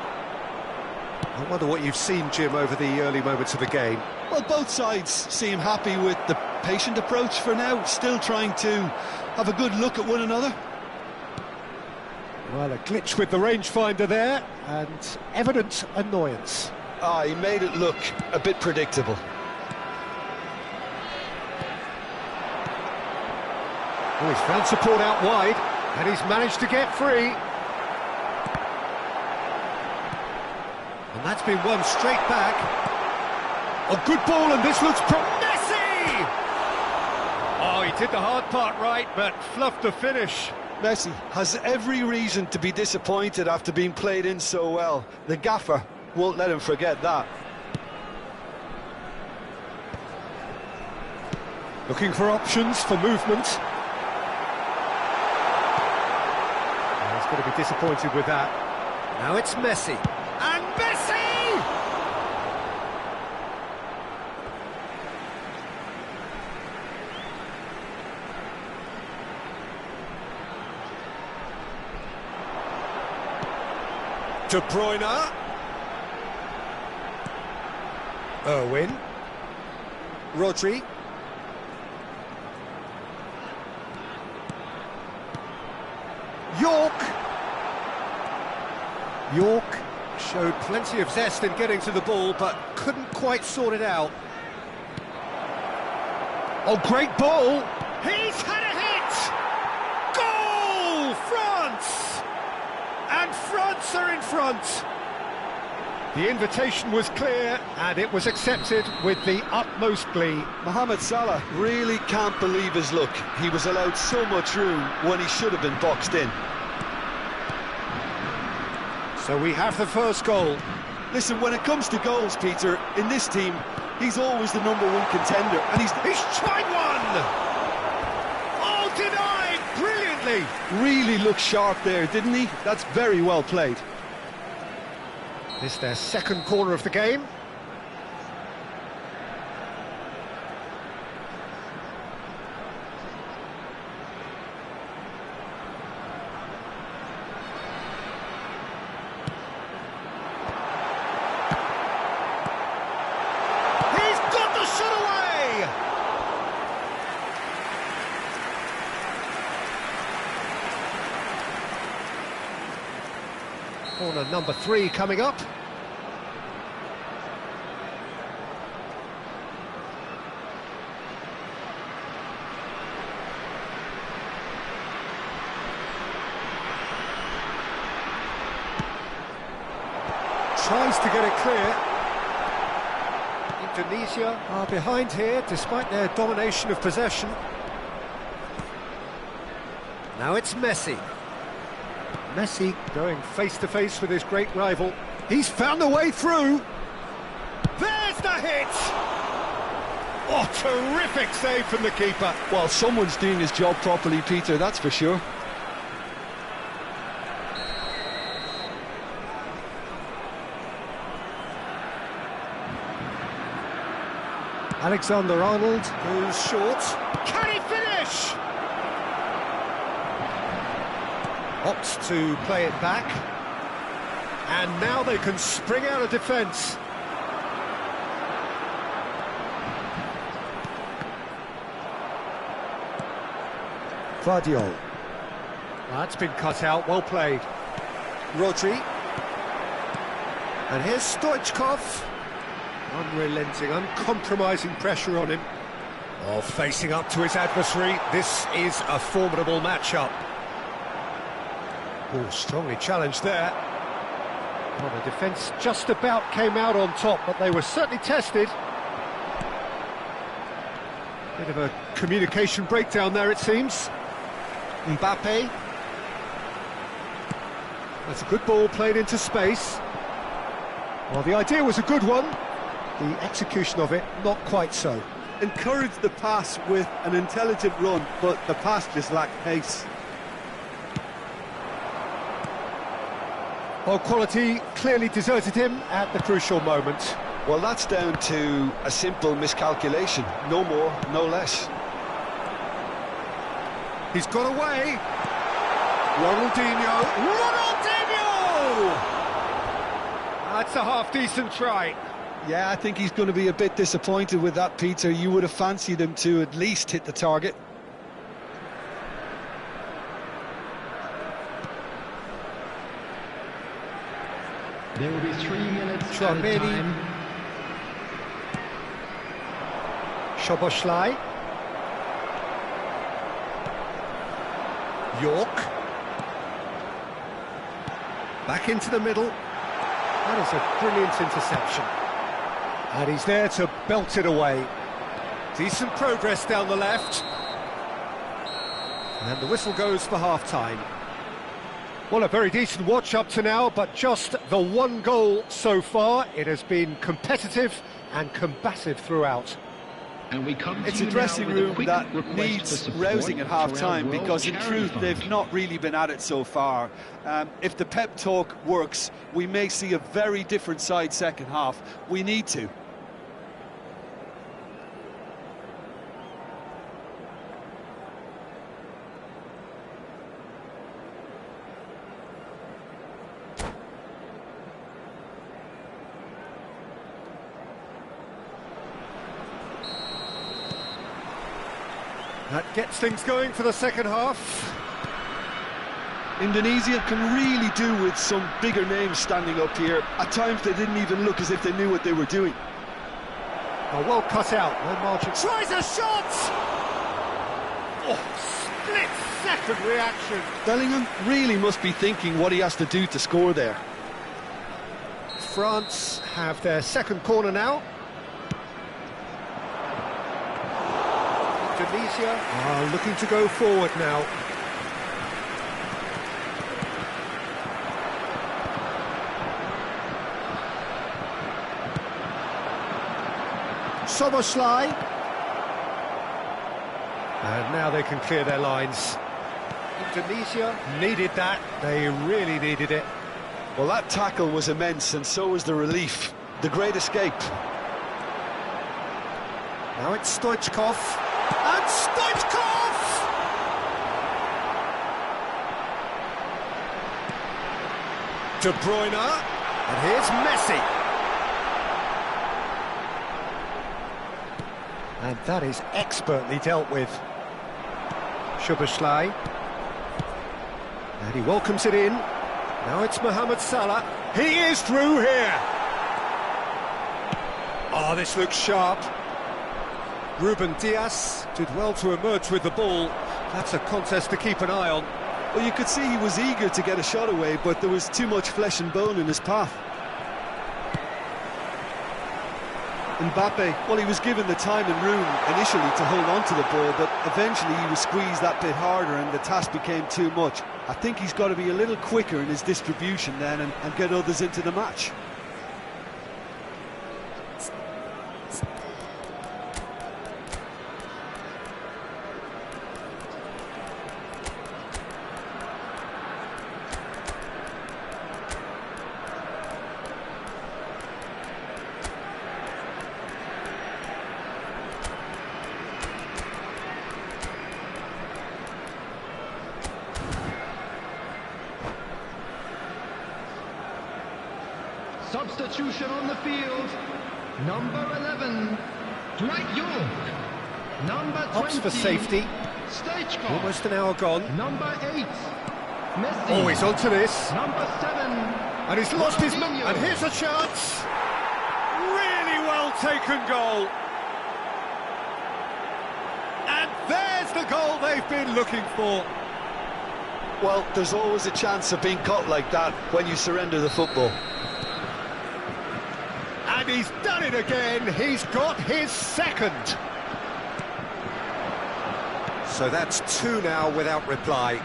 I wonder what you've seen, Jim, over the early moments of the game. Well, both sides seem happy with the patient approach for now, still trying to have a good look at one another. Well, a glitch with the rangefinder there, and evident annoyance. Ah, he made it look a bit predictable. Oh, he's found support out wide, and he's managed to get free. And that's been won straight back. A good ball, and this looks Messi! Oh, he did the hard part right, but fluffed the finish. Messi has every reason to be disappointed after being played in so well. The gaffer won't let him forget that. Looking for options for movement. Oh, he's going to be disappointed with that. Now it's Messi. And Messi! De Bruyne. Irwin. Rodri. York. York showed plenty of zest in getting to the ball, but couldn't quite sort it out. Oh, great ball! He's had a hit! Goal! France! And France are in front! The invitation was clear, and it was accepted with the utmost glee. Mohamed Salah really can't believe his luck. He was allowed so much room when he should have been boxed in. So we have the first goal. Listen, when it comes to goals, Peter, in this team, he's always the #1 contender, and he's tried one! Oh, denied! Brilliantly! Really looked sharp there, didn't he? That's very well played. This is their second corner of the game. Corner number 3 coming up. Tries to get it clear. Indonesia are behind here despite their domination of possession. Now it's Messi. Messi going face-to-face with his great rival. He's found a way through. There's the hit! Oh, terrific save from the keeper. Well, someone's doing his job properly, Peter, that's for sure. Alexander-Arnold goes short. Can he finish? Opts to play it back. And now they can spring out of defence. Guardiola. That's been cut out, well played. Rodri. And here's Stoichkov. Unrelenting, uncompromising pressure on him. Oh, facing up to his adversary. This is a formidable matchup. Oh, strongly challenged there. Well, the defence just about came out on top, but they were certainly tested. Bit of a communication breakdown there, it seems. Mbappe. That's a good ball played into space. Well, the idea was a good one. The execution of it, not quite so. Encouraged the pass with an intelligent run, but the pass just lacked pace. Well, quality clearly deserted him at the crucial moment. Well, that's down to a simple miscalculation. No more, no less. He's got away. Ronaldinho. Ronaldinho! That's a half-decent try. Yeah, I think he's going to be a bit disappointed with that, Peter. You would have fancied him to at least hit the target. There will be 3 minutes Tchouaméni. at a time. Szoboszlai. York. Back into the middle. That is a brilliant interception. And he's there to belt it away. Decent progress down the left. And the whistle goes for half-time. Well, a very decent watch up to now, but just the one goal so far. It has been competitive and combative throughout. And we come to It's you a now dressing with a room quick that request needs for support rousing at for our half-time, World because in Charity truth Fund. they've not really been at it so far. If the pep talk works, we may see a very different side second half. We need to. That gets things going for the second half. Indonesia can really do with some bigger names standing up here. At times they didn't even look as if they knew what they were doing. Oh, well cut out, no margin. Tries a shot! Oh, split-second reaction. Bellingham really must be thinking what he has to do to score there. France have their second corner now. Indonesia are looking to go forward now. Szoboszlai. And now they can clear their lines. Indonesia needed that. They really needed it. Well, that tackle was immense, and so was the relief. The great escape. Now it's Stoichkov. And Stoichkov! De Bruyne. And here's Messi. And that is expertly dealt with. Szoboszlai. And he welcomes it in. Now it's Mohamed Salah. He is through here. Oh, this looks sharp. Ruben Dias did well to emerge with the ball. That's a contest to keep an eye on. Well, you could see he was eager to get a shot away, but there was too much flesh and bone in his path. Mbappe, well, he was given the time and room initially to hold on to the ball, but eventually he was squeezed that bit harder and the task became too much. I think he's got to be a little quicker in his distribution then and get others into the match. Substitution on the field. Number 11, Dwight York. Number 20, Opts for safety. Stagecock. Almost an hour gone. Number 8, Messi. Oh, he's onto this. Number 7, And he's lost his... Ronaldinho. And here's a chance. Really well taken goal. And there's the goal they've been looking for. Well, there's always a chance of being caught like that when you surrender the football. And he's done it again. He's got his second. So that's two now without reply.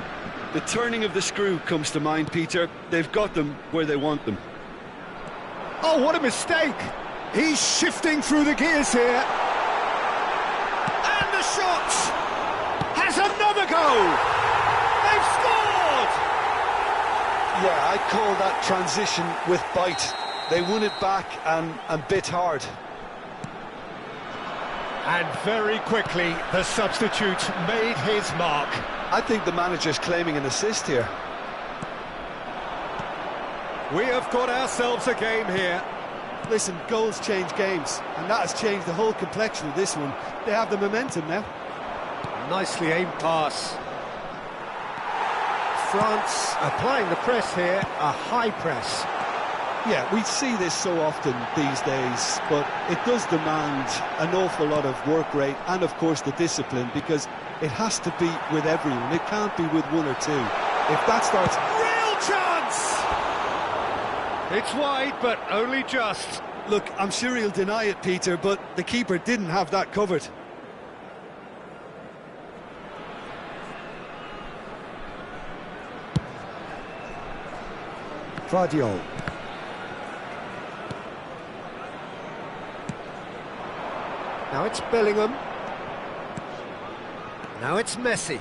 The turning of the screw comes to mind, Peter. They've got them where they want them. Oh, what a mistake. He's shifting through the gears here. And the shot has another go. They've scored. Yeah, I'd call that transition with bite. They won it back and bit hard. And very quickly, the substitute made his mark. I think the manager's claiming an assist here. We have got ourselves a game here. Listen, goals change games, and that has changed the whole complexion of this one. They have the momentum now. Nicely aimed pass. France applying the press here, a high press. Yeah, we see this so often these days, but it does demand an awful lot of work rate and, of course, the discipline, because it has to be with everyone. It can't be with one or two. If that starts... Real chance! It's wide, but only just. Look, I'm sure he'll deny it, Peter, but the keeper didn't have that covered. Guardiola. Now it's Bellingham. Now it's Messi.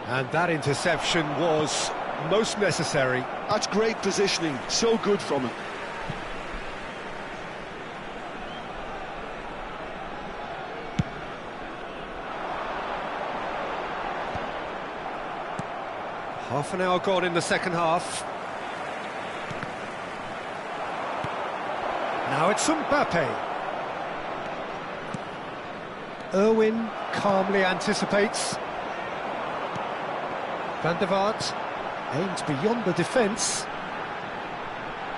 And that interception was most necessary. That's great positioning, so good from him. Half an hour gone in the second half. Now it's Mbappe. Irwin calmly anticipates. Van der Vaart aims beyond the defence.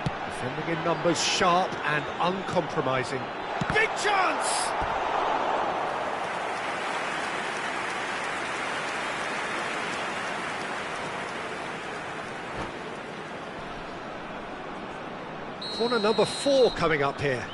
Defending in numbers, sharp and uncompromising. Big chance! Corner number 4 coming up here.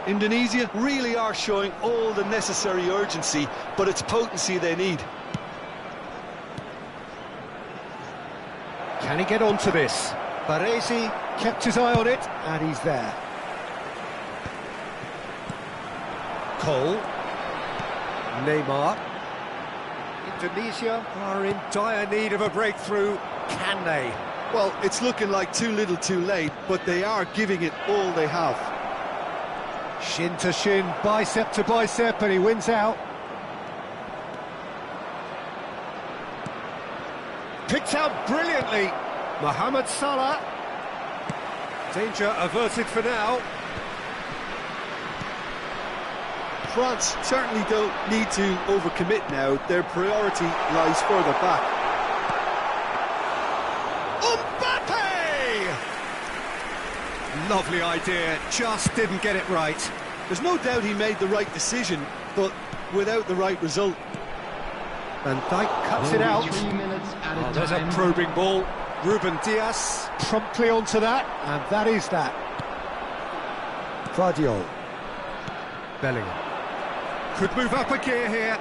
Indonesia really are showing all the necessary urgency, but it's potency they need. Can he get onto this? Baresi kept his eye on it, and he's there. Cole. Neymar. Indonesia are in dire need of a breakthrough. Can they? Well, it's looking like too little too late, but they are giving it all they have. Shin to shin, bicep to bicep, and he wins out. Picked out brilliantly, Mohamed Salah. Danger averted for now. France certainly don't need to overcommit now. Their priority lies further back. Lovely idea, just didn't get it right. There's no doubt he made the right decision, but without the right result. Van Dijk cuts it out. 3 minutes at a There's a time. probing ball. Ruben Dias promptly onto that, and that is that. Guardiola. Bellingham. Could move up a gear here.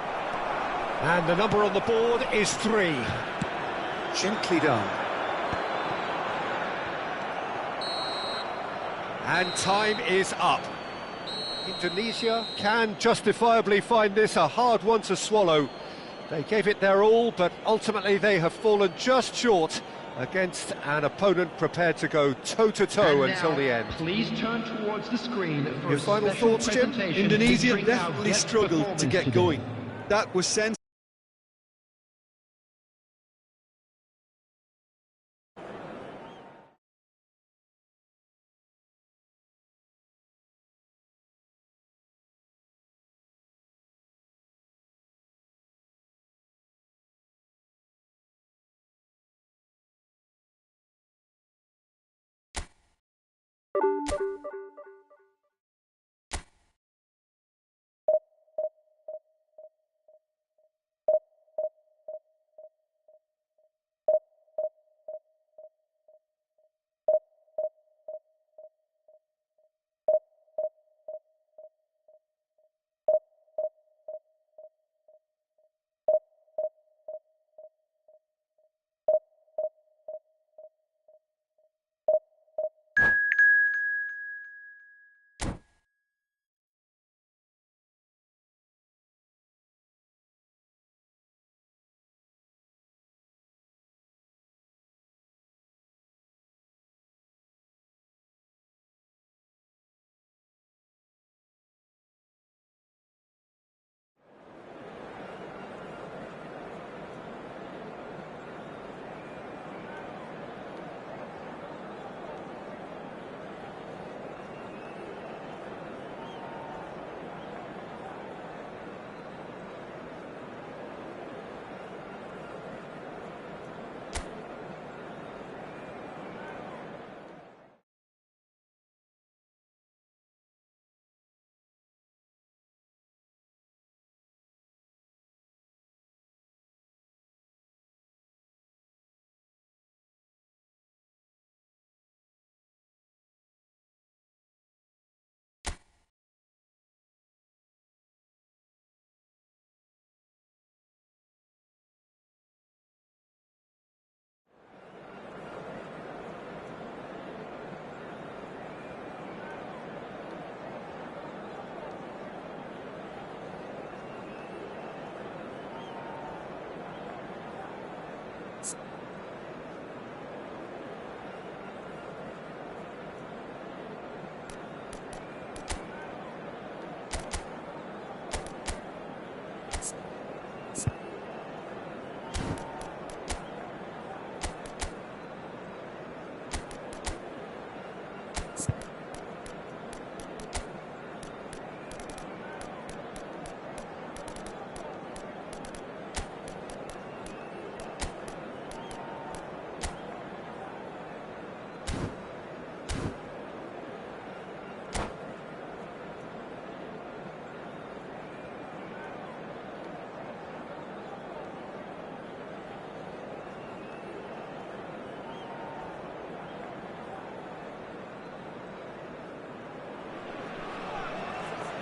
And the number on the board is 3. Gently done. And time is up. Indonesia can justifiably find this a hard one to swallow. They gave it their all, but ultimately they have fallen just short against an opponent prepared to go toe-to-toe And until now, the end. Please turn towards the screen for Your a final special thoughts, Jim? presentation Indonesia featuring our definitely guest struggled to get performance going. today. That was sensible.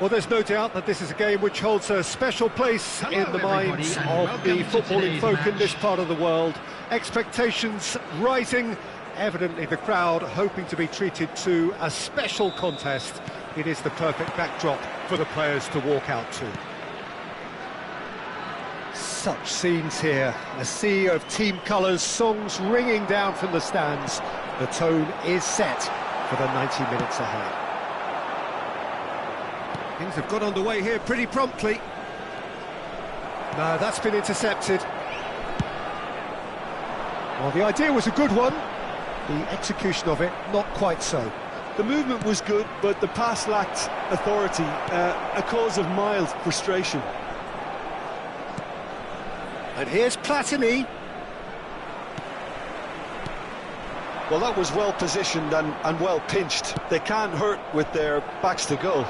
Well, there's no doubt that this is a game which holds a special place in the minds of the footballing folk in this part of the world. Expectations rising, evidently the crowd hoping to be treated to a special contest. It is the perfect backdrop for the players to walk out to. Such scenes here, a sea of team colours, songs ringing down from the stands. The tone is set for the 90 minutes ahead. Things have got underway here pretty promptly. No, that's been intercepted. Well, the idea was a good one. The execution of it, not quite so. The movement was good, but the pass lacked authority, a cause of mild frustration. And here's Platini. Well, that was well positioned and well pinched. They can't hurt with their backs to goal.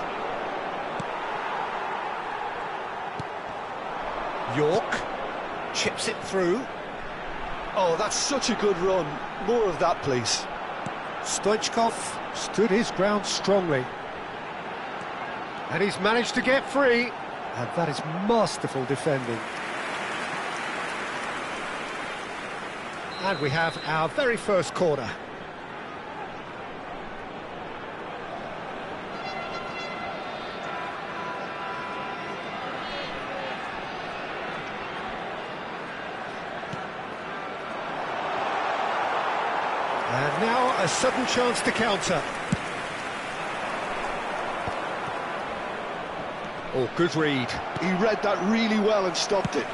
York chips it through. Oh, that's such a good run. More of that, please. Stoichkov stood his ground strongly. And he's managed to get free. And that is masterful defending. And we have our very first corner. And now a sudden chance to counter. Oh, good read. He read that really well and stopped it.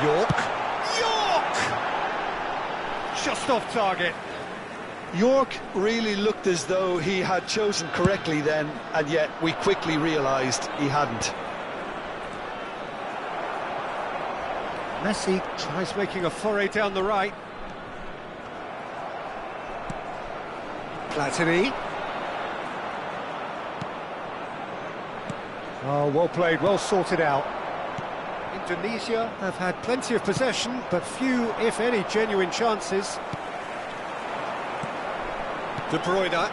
York. Just off target. York really looked as though he had chosen correctly then, and yet we quickly realised he hadn't. Messi tries making a foray down the right. Platini. Oh, well played, well sorted out. Indonesia have had plenty of possession, but few, if any, genuine chances. De Bruyne.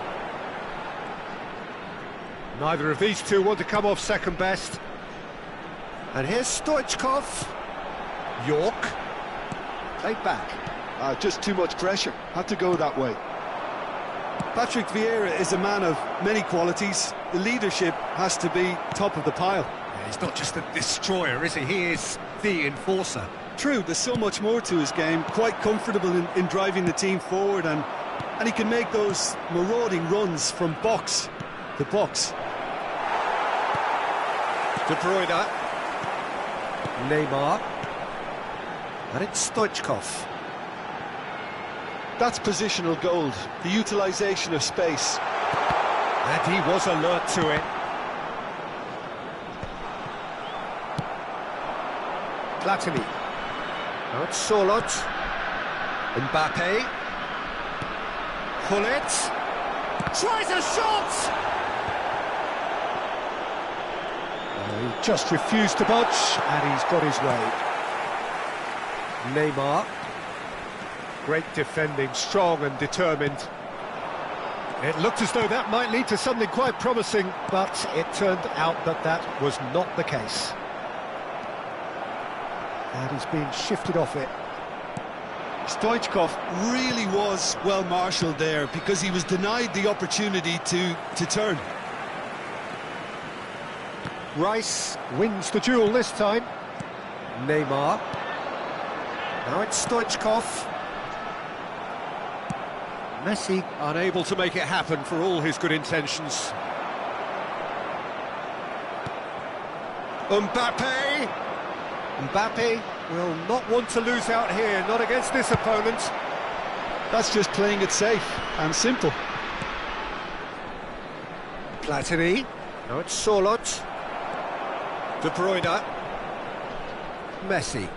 Neither of these two want to come off second best. And here's Stoichkov. York. Played back. Just too much pressure. Had to go that way. Patrick Vieira is a man of many qualities. The leadership has to be top of the pile. Yeah, he's not just a destroyer, is he? He is the enforcer. True, there's so much more to his game. Quite comfortable in driving the team forward, and he can make those marauding runs from box to box. De Bruyne. Neymar. And it's Stoichkov. That's positional gold, the utilisation of space. And he was alert to it. Platini. Now it's Solot. Mbappe. Hullet. Tries a shot! He just refused to budge, and he's got his way. Neymar. Great defending, strong and determined. It looked as though that might lead to something quite promising, but it turned out that that was not the case. And he's been shifted off it. Stoichkov really was well marshalled there because he was denied the opportunity to turn. Rice wins the duel this time. Neymar. Now it's Stoichkov. Messi unable to make it happen for all his good intentions. Mbappe. Mbappe will not want to lose out here, not against this opponent. That's just playing it safe and simple. Platini. Now it's Solot. De Bruyne. Messi.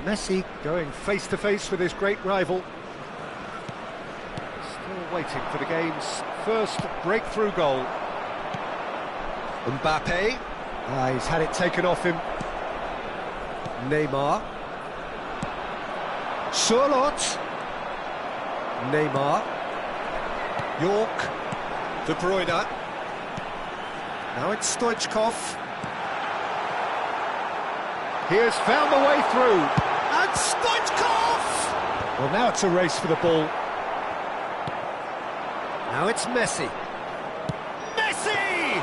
Messi going face to face with his great rival. Still waiting for the game's first breakthrough goal. Mbappe. He's had it taken off him. Neymar. Solot. Neymar. York. De Bruyne. Now it's Stoichkov. He has found the way through. And Stoichkov! Well, now it's a race for the ball. Now it's Messi. Messi!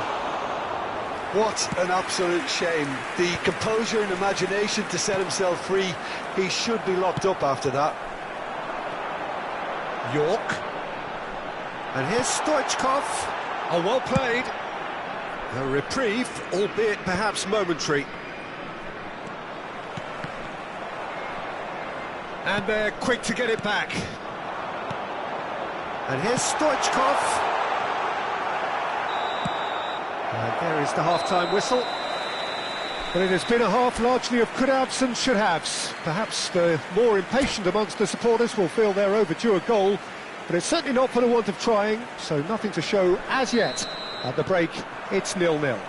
What an absolute shame. The composure and imagination to set himself free. He should be locked up after that. York. And here's Stoichkov. Oh, well played. A reprieve, albeit perhaps momentary. And they're quick to get it back. And here's Stoichkov. And there is the half-time whistle. But it has been a half largely of could-haves and should-haves. Perhaps the more impatient amongst the supporters will feel they're overdue a goal, but it's certainly not for the want of trying, so nothing to show as yet. At the break, it's 0-0.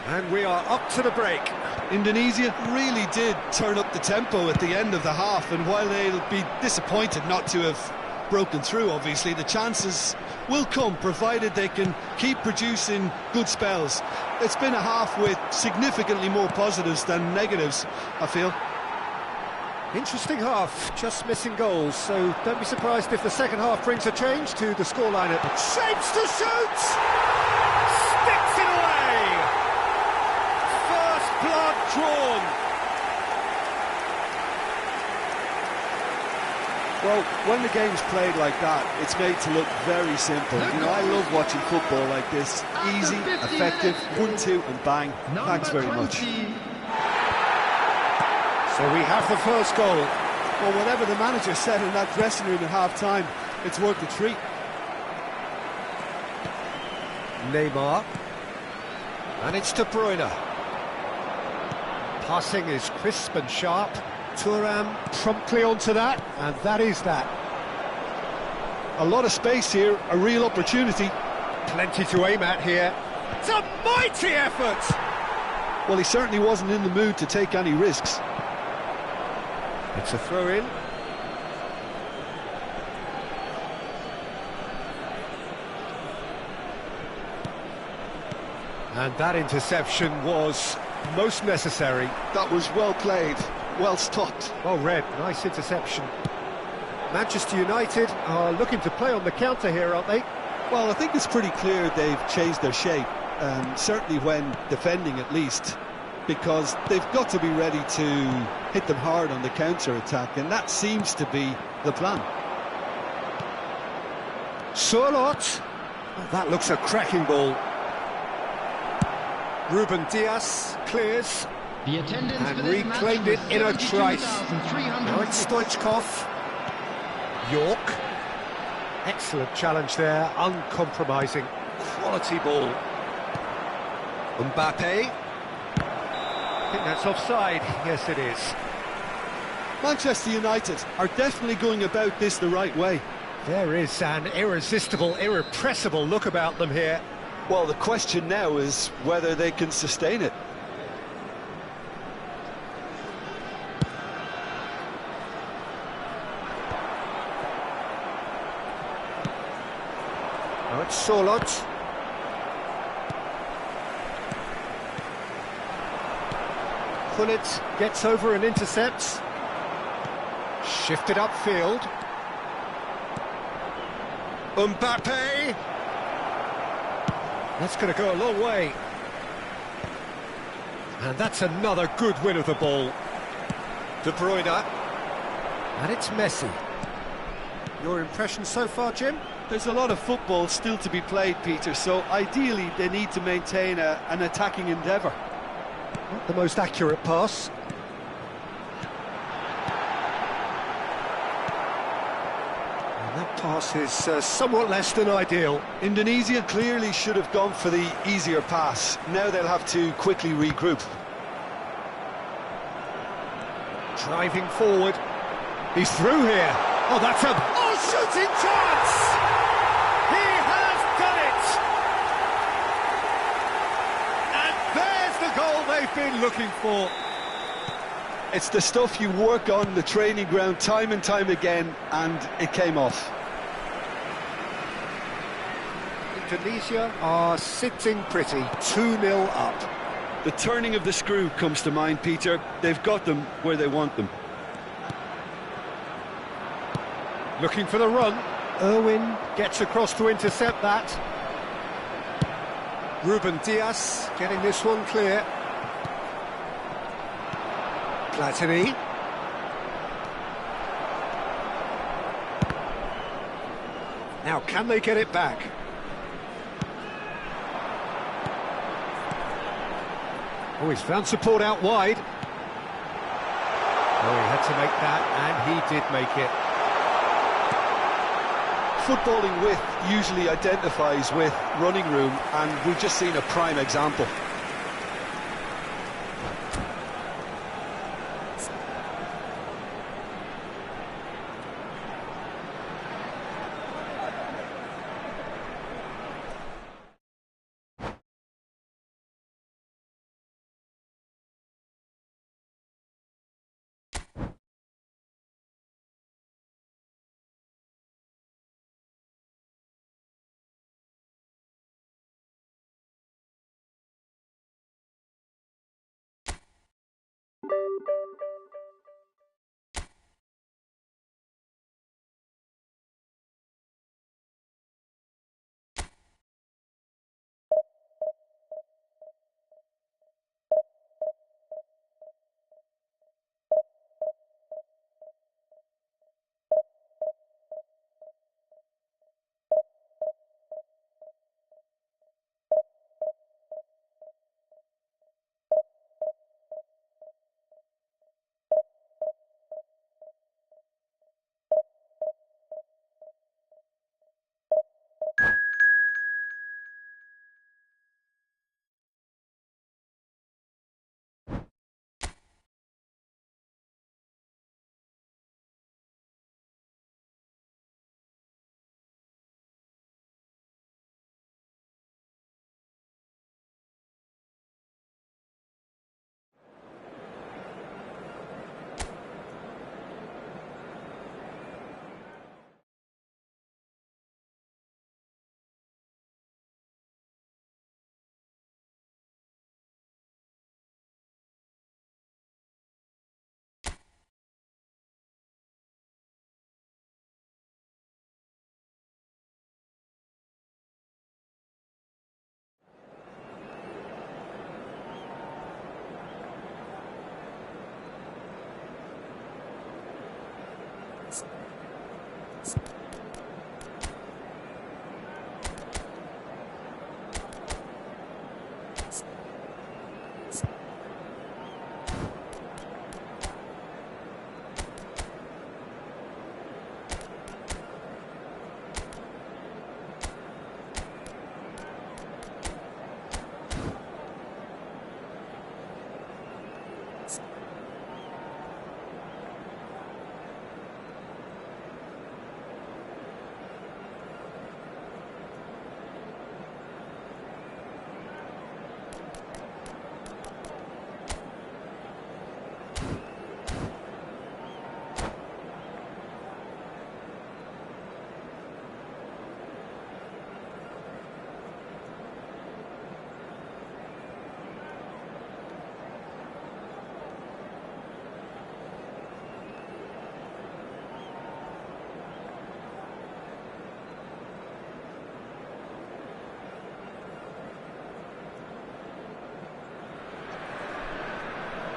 And we are up to the break. Indonesia really did turn up the tempo at the end of the half, and while they'll be disappointed not to have broken through, obviously, the chances will come, provided they can keep producing good spells. It's been a half with significantly more positives than negatives, I feel. Interesting half, just missing goals, so don't be surprised if the second half brings a change to the scoreline. Shapes to shoot! Sticks it away! First blood drawn! Well, when the game's played like that, it's made to look very simple. You know, I love watching football like this. Easy, effective, 1-2 and bang. Thanks very much. So we have the first goal. Well, whatever the manager said in that dressing room at half-time, it's worth the treat. Neymar. And it's De Bruyne. Passing is crisp and sharp. Thuram promptly onto that, and that is that. A lot of space here, a real opportunity. Plenty to aim at here. It's a mighty effort! Well, he certainly wasn't in the mood to take any risks. It's a throw-in. And that interception was most necessary. That was well played, well stopped. Well read, nice interception. Manchester United are looking to play on the counter here, aren't they? Well, I think it's pretty clear they've changed their shape, certainly when defending at least, because they've got to be ready to hit them hard on the counter-attack, and that seems to be the plan. Surlot. Oh, that looks a cracking ball. Ruben Dias clears and reclaimed it in a trice. Now it's Stoichkov. York. Excellent challenge there, uncompromising. Quality ball. Mbappe. I think that's offside. Yes, it is. Manchester United are definitely going about this the right way. There is an irresistible, irrepressible look about them here. Well, the question now is whether they can sustain it. Now it's Surlot. Gullit gets over and intercepts. Shifted upfield. Mbappe. That's going to go a long way. And that's another good win of the ball. De Bruyne. And it's Messi. Your impression so far, Jim? There's a lot of football still to be played, Peter, so ideally they need to maintain an attacking endeavour. Not the most accurate pass. And that pass is somewhat less than ideal. Indonesia clearly should have gone for the easier pass. Now they'll have to quickly regroup. Driving forward. He's through here. Oh, that's a shooting chance! He has done it! And there's the goal they've been looking for. It's the stuff you work on the training ground time and time again, and it came off. Indonesia are sitting pretty, 2-0 up. The turning of the screw comes to mind, Peter. They've got them where they want them. Looking for the run. Irwin gets across to intercept that. Ruben Dias getting this one clear. Platini. Now, can they get it back? Oh, he's found support out wide. Oh, he had to make that, and he did make it. Footballing width usually identifies with running room, and we've just seen a prime example.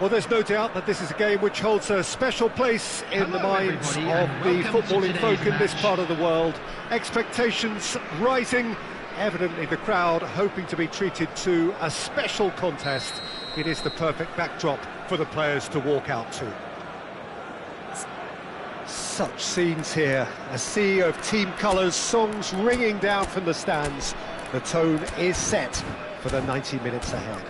Well, there's no doubt that this is a game which holds a special place in the minds of the footballing folk in this part of the world. Expectations rising, evidently the crowd hoping to be treated to a special contest. It is the perfect backdrop for the players to walk out to. Such scenes here, a sea of team colours, songs ringing down from the stands. The tone is set for the 90 minutes ahead.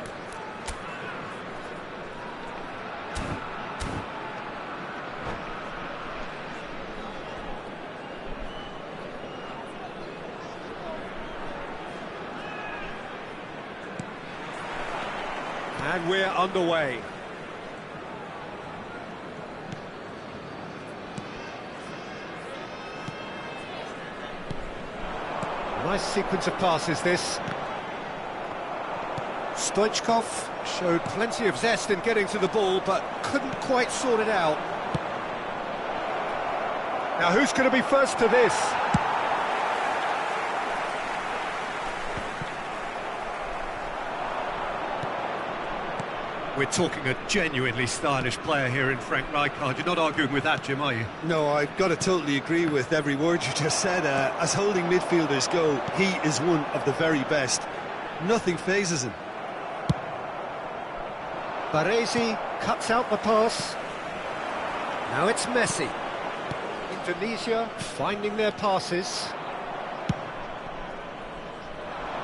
And we're underway. Nice sequence of passes, this. Stoichkov showed plenty of zest in getting to the ball, but couldn't quite sort it out. Now, who's going to be first to this? We're talking a genuinely stylish player here in Frank Rijkaard. You're not arguing with that, Jim, are you? No, I've got to totally agree with every word you just said. As holding midfielders go, he is one of the very best. Nothing phases him. Baresi cuts out the pass. Now it's Messi. Indonesia finding their passes.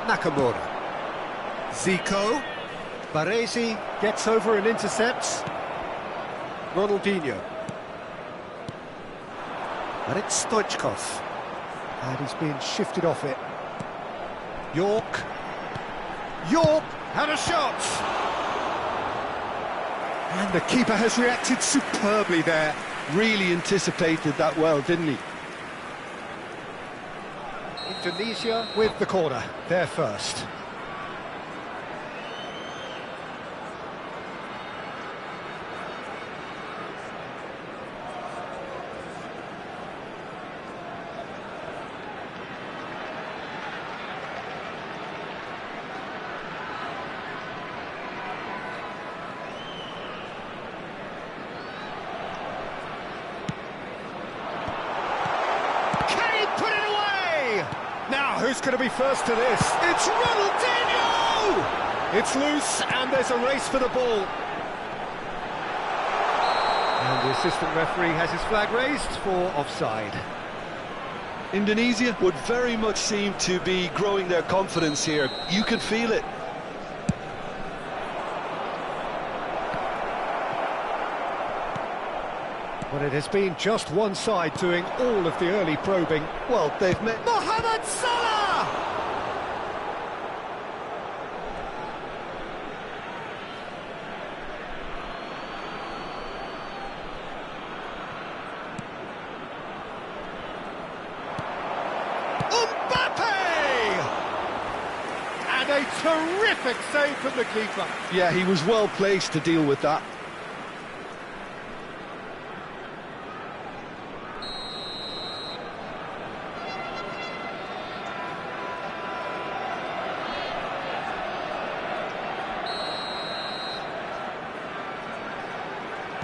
Nakamura. Zico. Baresi gets over and intercepts. Ronaldinho. And it's Stoichkov. And he's being shifted off it. York. York had a shot! And the keeper has reacted superbly there. Really anticipated that well, didn't he? Indonesia with the corner, they're first. Now, who's going to be first to this? It's Ronaldinho! It's loose, and there's a race for the ball. And the assistant referee has his flag raised for offside. Indonesia would very much seem to be growing their confidence here. You can feel it. But it has been just one side doing all of the early probing. Well, they've met Mohamed Salah! Mbappe! And a terrific save from the keeper. Yeah, he was well placed to deal with that.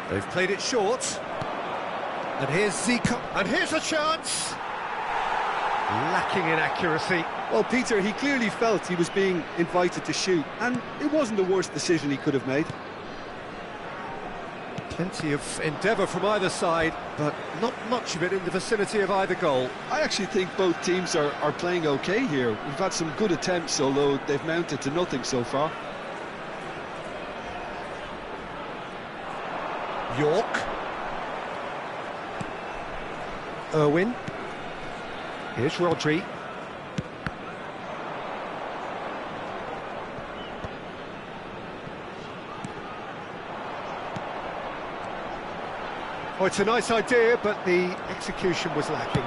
They've played it short. And here's Zico. And here's a chance. Lacking in accuracy. Well, Peter, he clearly felt he was being invited to shoot, and it wasn't the worst decision he could have made. Plenty of endeavour from either side, but not much of it in the vicinity of either goal. I actually think both teams are playing okay here. We've had some good attempts, although they've mounted to nothing so far. York. Irwin. Here's Rodri. Oh, it's a nice idea, but the execution was lacking.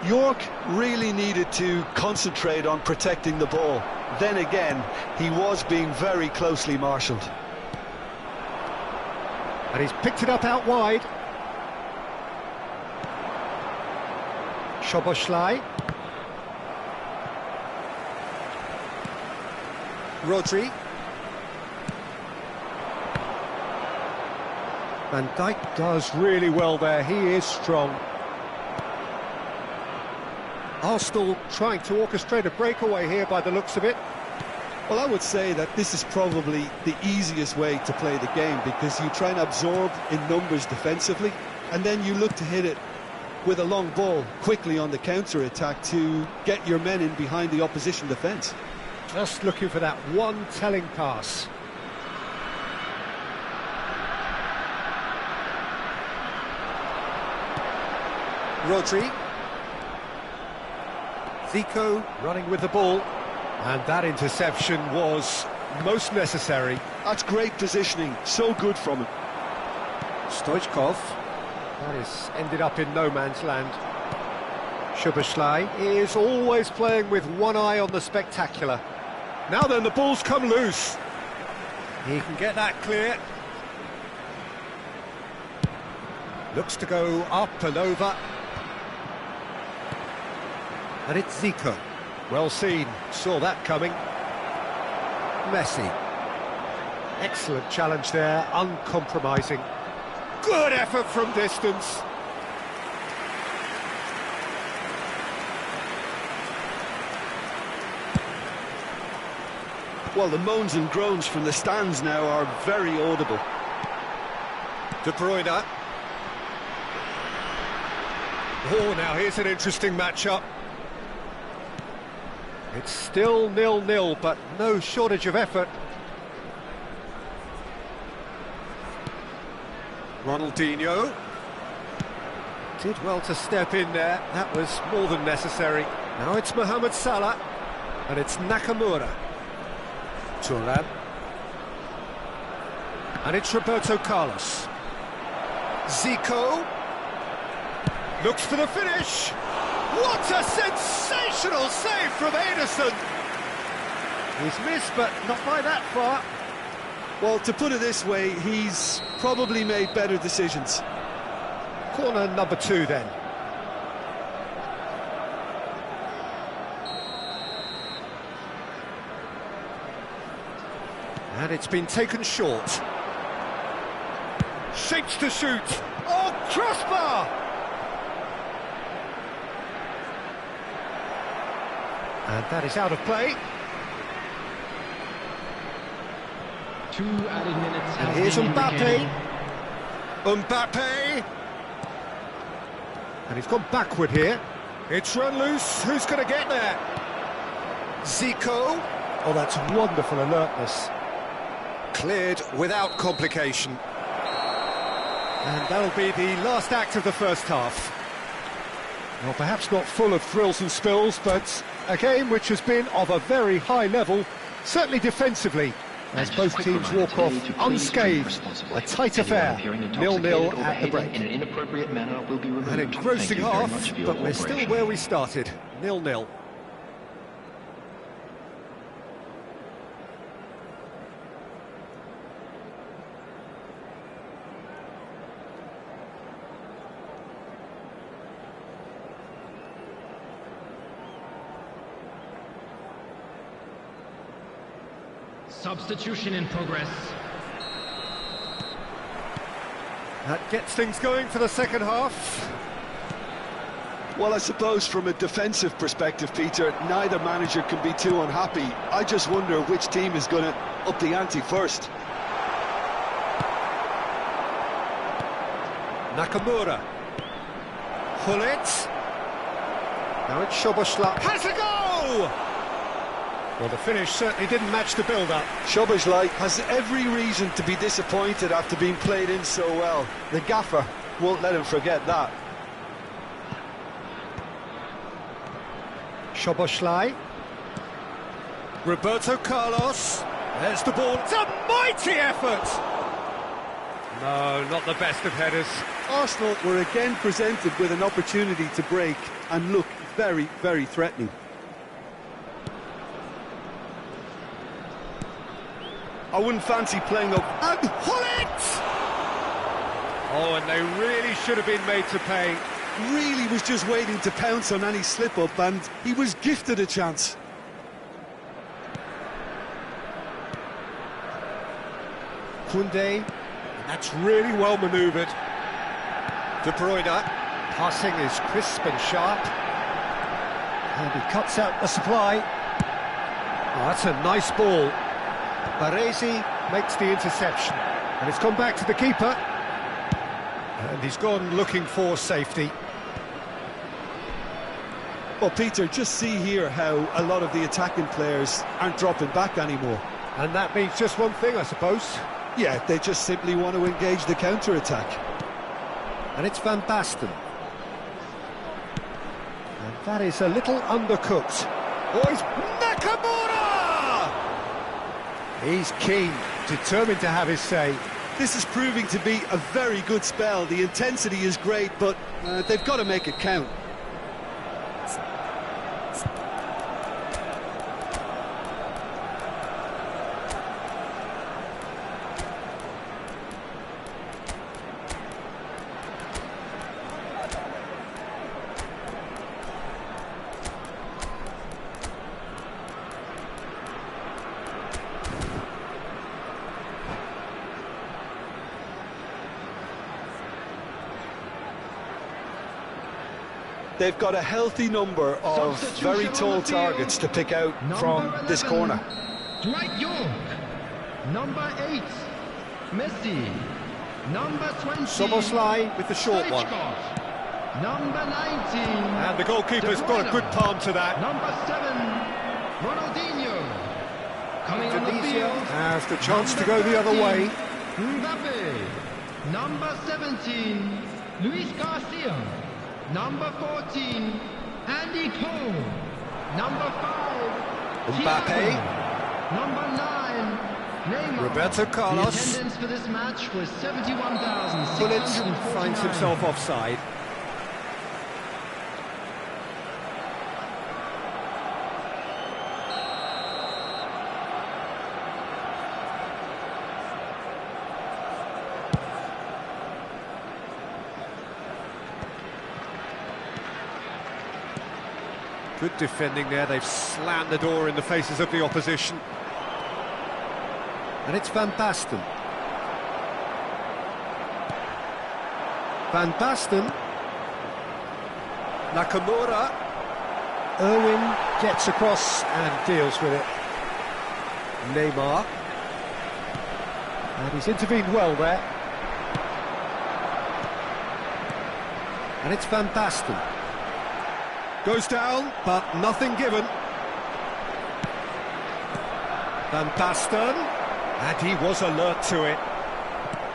York really needed to concentrate on protecting the ball. Then again, he was being very closely marshalled. And he's picked it up out wide. Szoboszlai. Rodri. Van Dijk does really well there, he is strong. Arsenal trying to orchestrate a breakaway here by the looks of it. Well, I would say that this is probably the easiest way to play the game, because you try and absorb in numbers defensively, and then you look to hit it with a long ball quickly on the counter-attack to get your men in behind the opposition defence. Just looking for that one telling pass. Rodri. Zico running with the ball. And that interception was most necessary. That's great positioning, so good from him. Stoichkov. That has ended up in no man's land. Szoboszlai is always playing with one eye on the spectacular. Now then, the ball's come loose. He can get that clear. Looks to go up and over. And it's Zico. Well seen, saw that coming. Messi. Excellent challenge there, uncompromising. Good effort from distance. Well, the moans and groans from the stands now are very audible. De Bruyne. Oh, now here's an interesting matchup. It's still 0-0, but no shortage of effort. Ronaldinho. Did well to step in there, that was more than necessary. Now it's Mohamed Salah, and it's Nakamura. Thuram. And it's Roberto Carlos. Zico. Looks for the finish. What a sensational save from Ederson! He's missed, but not by that far. Well, to put it this way, he's probably made better decisions. Corner number 2 then. And it's been taken short. Shapes to shoot. Oh, crossbar! And that is out of play. 2 added minutes. And here's Mbappe. Mbappe. And he's gone backward here. It's run loose. Who's going to get there? Zico. Oh, that's wonderful alertness. Cleared without complication. And that'll be the last act of the first half. Well, perhaps not full of thrills and spills, but a game which has been of a very high level, certainly defensively, as both teams walk off unscathed. A tight affair, 0-0 at the break. An engrossing half, but we're still where we started, 0-0. Substitution in progress. That gets things going for the second half. Well, I suppose from a defensive perspective, Peter, neither manager can be too unhappy. I just wonder which team is going to up the ante first. Nakamura. Hullet. Now it's Szoboszlai. Has a go! Well, the finish certainly didn't match the build-up. Szoboszlai has every reason to be disappointed after being played in so well. The gaffer won't let him forget that. Szoboszlai. Roberto Carlos. There's the ball. It's a mighty effort! No, not the best of headers. Arsenal were again presented with an opportunity to break and look very, very threatening. I wouldn't fancy playing up. And Hullet! Oh, and they really should have been made to pay. Really was just waiting to pounce on any slip-up, and he was gifted a chance. Koundé. That's really well manoeuvred. De Bruyne. Passing is crisp and sharp. And he cuts out the supply. Oh, that's a nice ball. Baresi makes the interception. And it's gone back to the keeper. And he's gone looking for safety. Well, Peter, just see here how a lot of the attacking players aren't dropping back anymore. And that means just one thing, I suppose. Yeah, they just simply want to engage the counter-attack. And it's Van Basten. And that is a little undercooked. Oh, it's Nakamura! He's keen, determined to have his say. This is proving to be a very good spell. The intensity is great, but they've got to make it count. They've got a healthy number of very tall targets to pick out from this corner. Dwight York. Number 8, Messi. Number 20, Soboslai with the short one. Stoichkov. Number 19, And the goalkeeper's got a good palm to that. Number 7, Ronaldinho. Coming on the Tunisia field, has the chance to go the other way. Mbappe. Number 17, Luis Garcia. Number 14, Andy Cole. Number 5, Mbappe. Thiago. Number 9, Neymar. Roberto Carlos. The attendance for this match was 71,649. Pulisic finds himself offside. Good defending there, they've slammed the door in the faces of the opposition. And it's Van Basten. Van Basten. Nakamura. Irwin gets across and deals with it. Neymar. And he's intervened well there. And it's Van Basten. Goes down, but nothing given. Van Basten, and he was alert to it.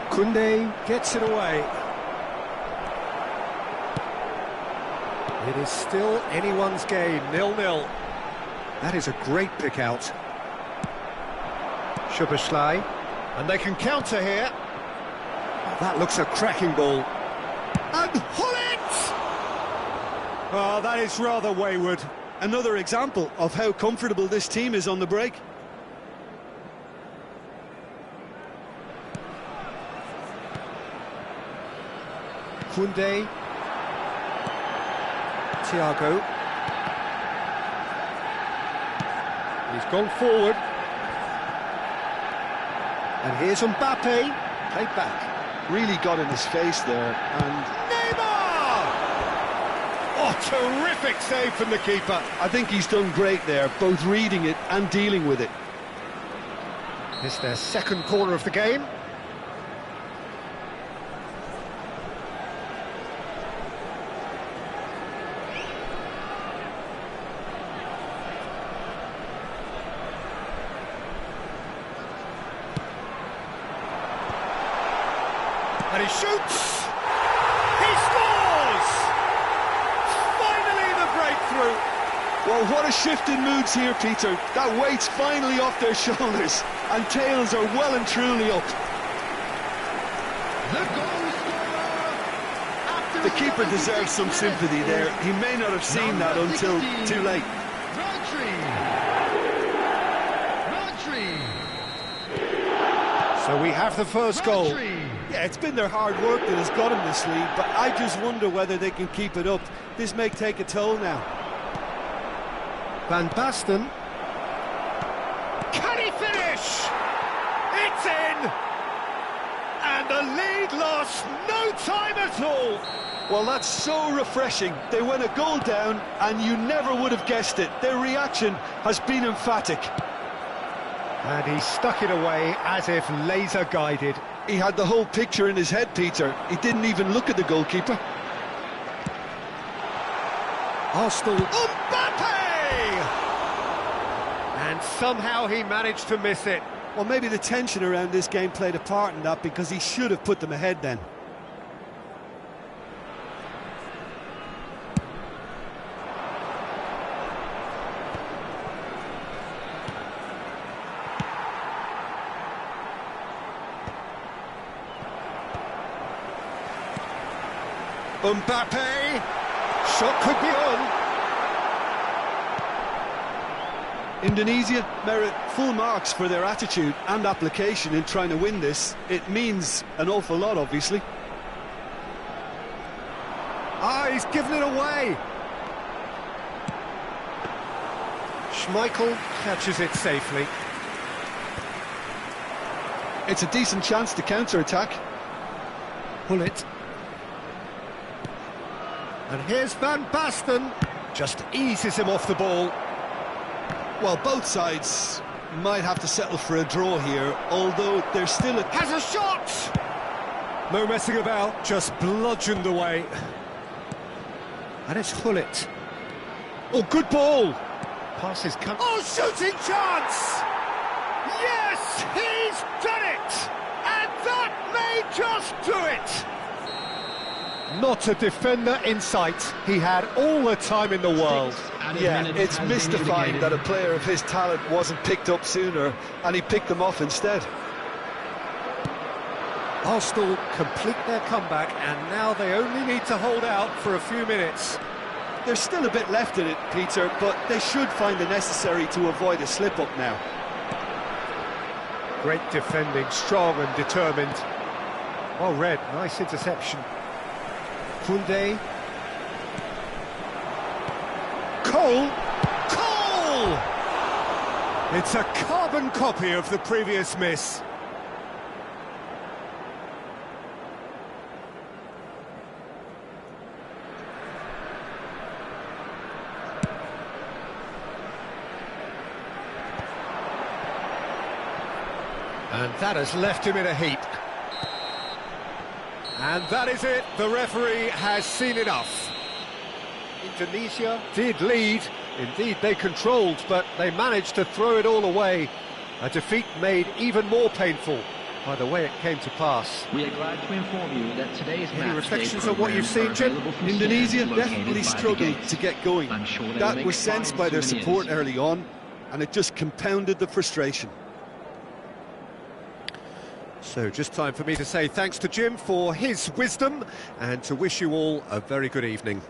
Koundé gets it away. It is still anyone's game, 0-0. That is a great pick out. Szoboszlai, and they can counter here. Oh, that looks a cracking ball. And Hullet! Oh, that is rather wayward. Another example of how comfortable this team is on the break. Koundé. Thiago. He's gone forward. And here's Mbappe. Played back. Really got in his face there, and Oh, terrific save from the keeper. I think he's done great there, both reading it and dealing with it. It's their second corner of the game. And he shoots! He scores! Finally the breakthrough! Well, what a shift in moods here, Peter. That weight's finally off their shoulders, and tails are well and truly up. The goal scorer. After The keeper deserves some sympathy there. He may not have seen that until too late. So we have the first goal. Yeah, it's been their hard work that has got them this lead, but I just wonder whether they can keep it up. This may take a toll now. Van Basten. Can he finish? It's in! And the lead lost no time at all. Well, that's so refreshing. They went a goal down, and you never would have guessed it. Their reaction has been emphatic. And he stuck it away as if laser-guided. He had the whole picture in his head, Peter. He didn't even look at the goalkeeper. Arsenal. Mbappe! And somehow he managed to miss it. Well, maybe the tension around this game played a part in that, because he should have put them ahead then. Mbappe! Shot could be on. Indonesia merit full marks for their attitude and application in trying to win this. It means an awful lot, obviously. Ah, he's given it away. Schmeichel catches it safely. It's a decent chance to counter-attack. Hullet. And here's Van Basten. Just eases him off the ball. Well, both sides might have to settle for a draw here, although there's still a... Has a shot! No messing about, just bludgeoned away. And it's Hullet. Oh, good ball! Passes come... Oh, shooting chance! Yes, he's done it! And that may just do it! Not a defender in sight. He had all the time in the world. Yeah, it's mystifying that a player of his talent wasn't picked up sooner, and he picked them off instead. Arsenal complete their comeback, and now they only need to hold out for a few minutes. There's still a bit left in it, Peter, but they should find the necessary to avoid a slip-up now. Great defending, strong and determined. Well read, nice interception. Koundé. Cole! Cole! It's a carbon copy of the previous miss. And that has left him in a heap. And that is it, the referee has seen enough. Indonesia did lead, indeed they controlled, but they managed to throw it all away. A defeat made even more painful by the way it came to pass. We are glad to inform you that today's Any reflections on what you've seen, Jim? Indonesia definitely struggled to get going. That was sensed by their support early on, and it just compounded the frustration. So just time for me to say thanks to Jim for his wisdom and to wish you all a very good evening.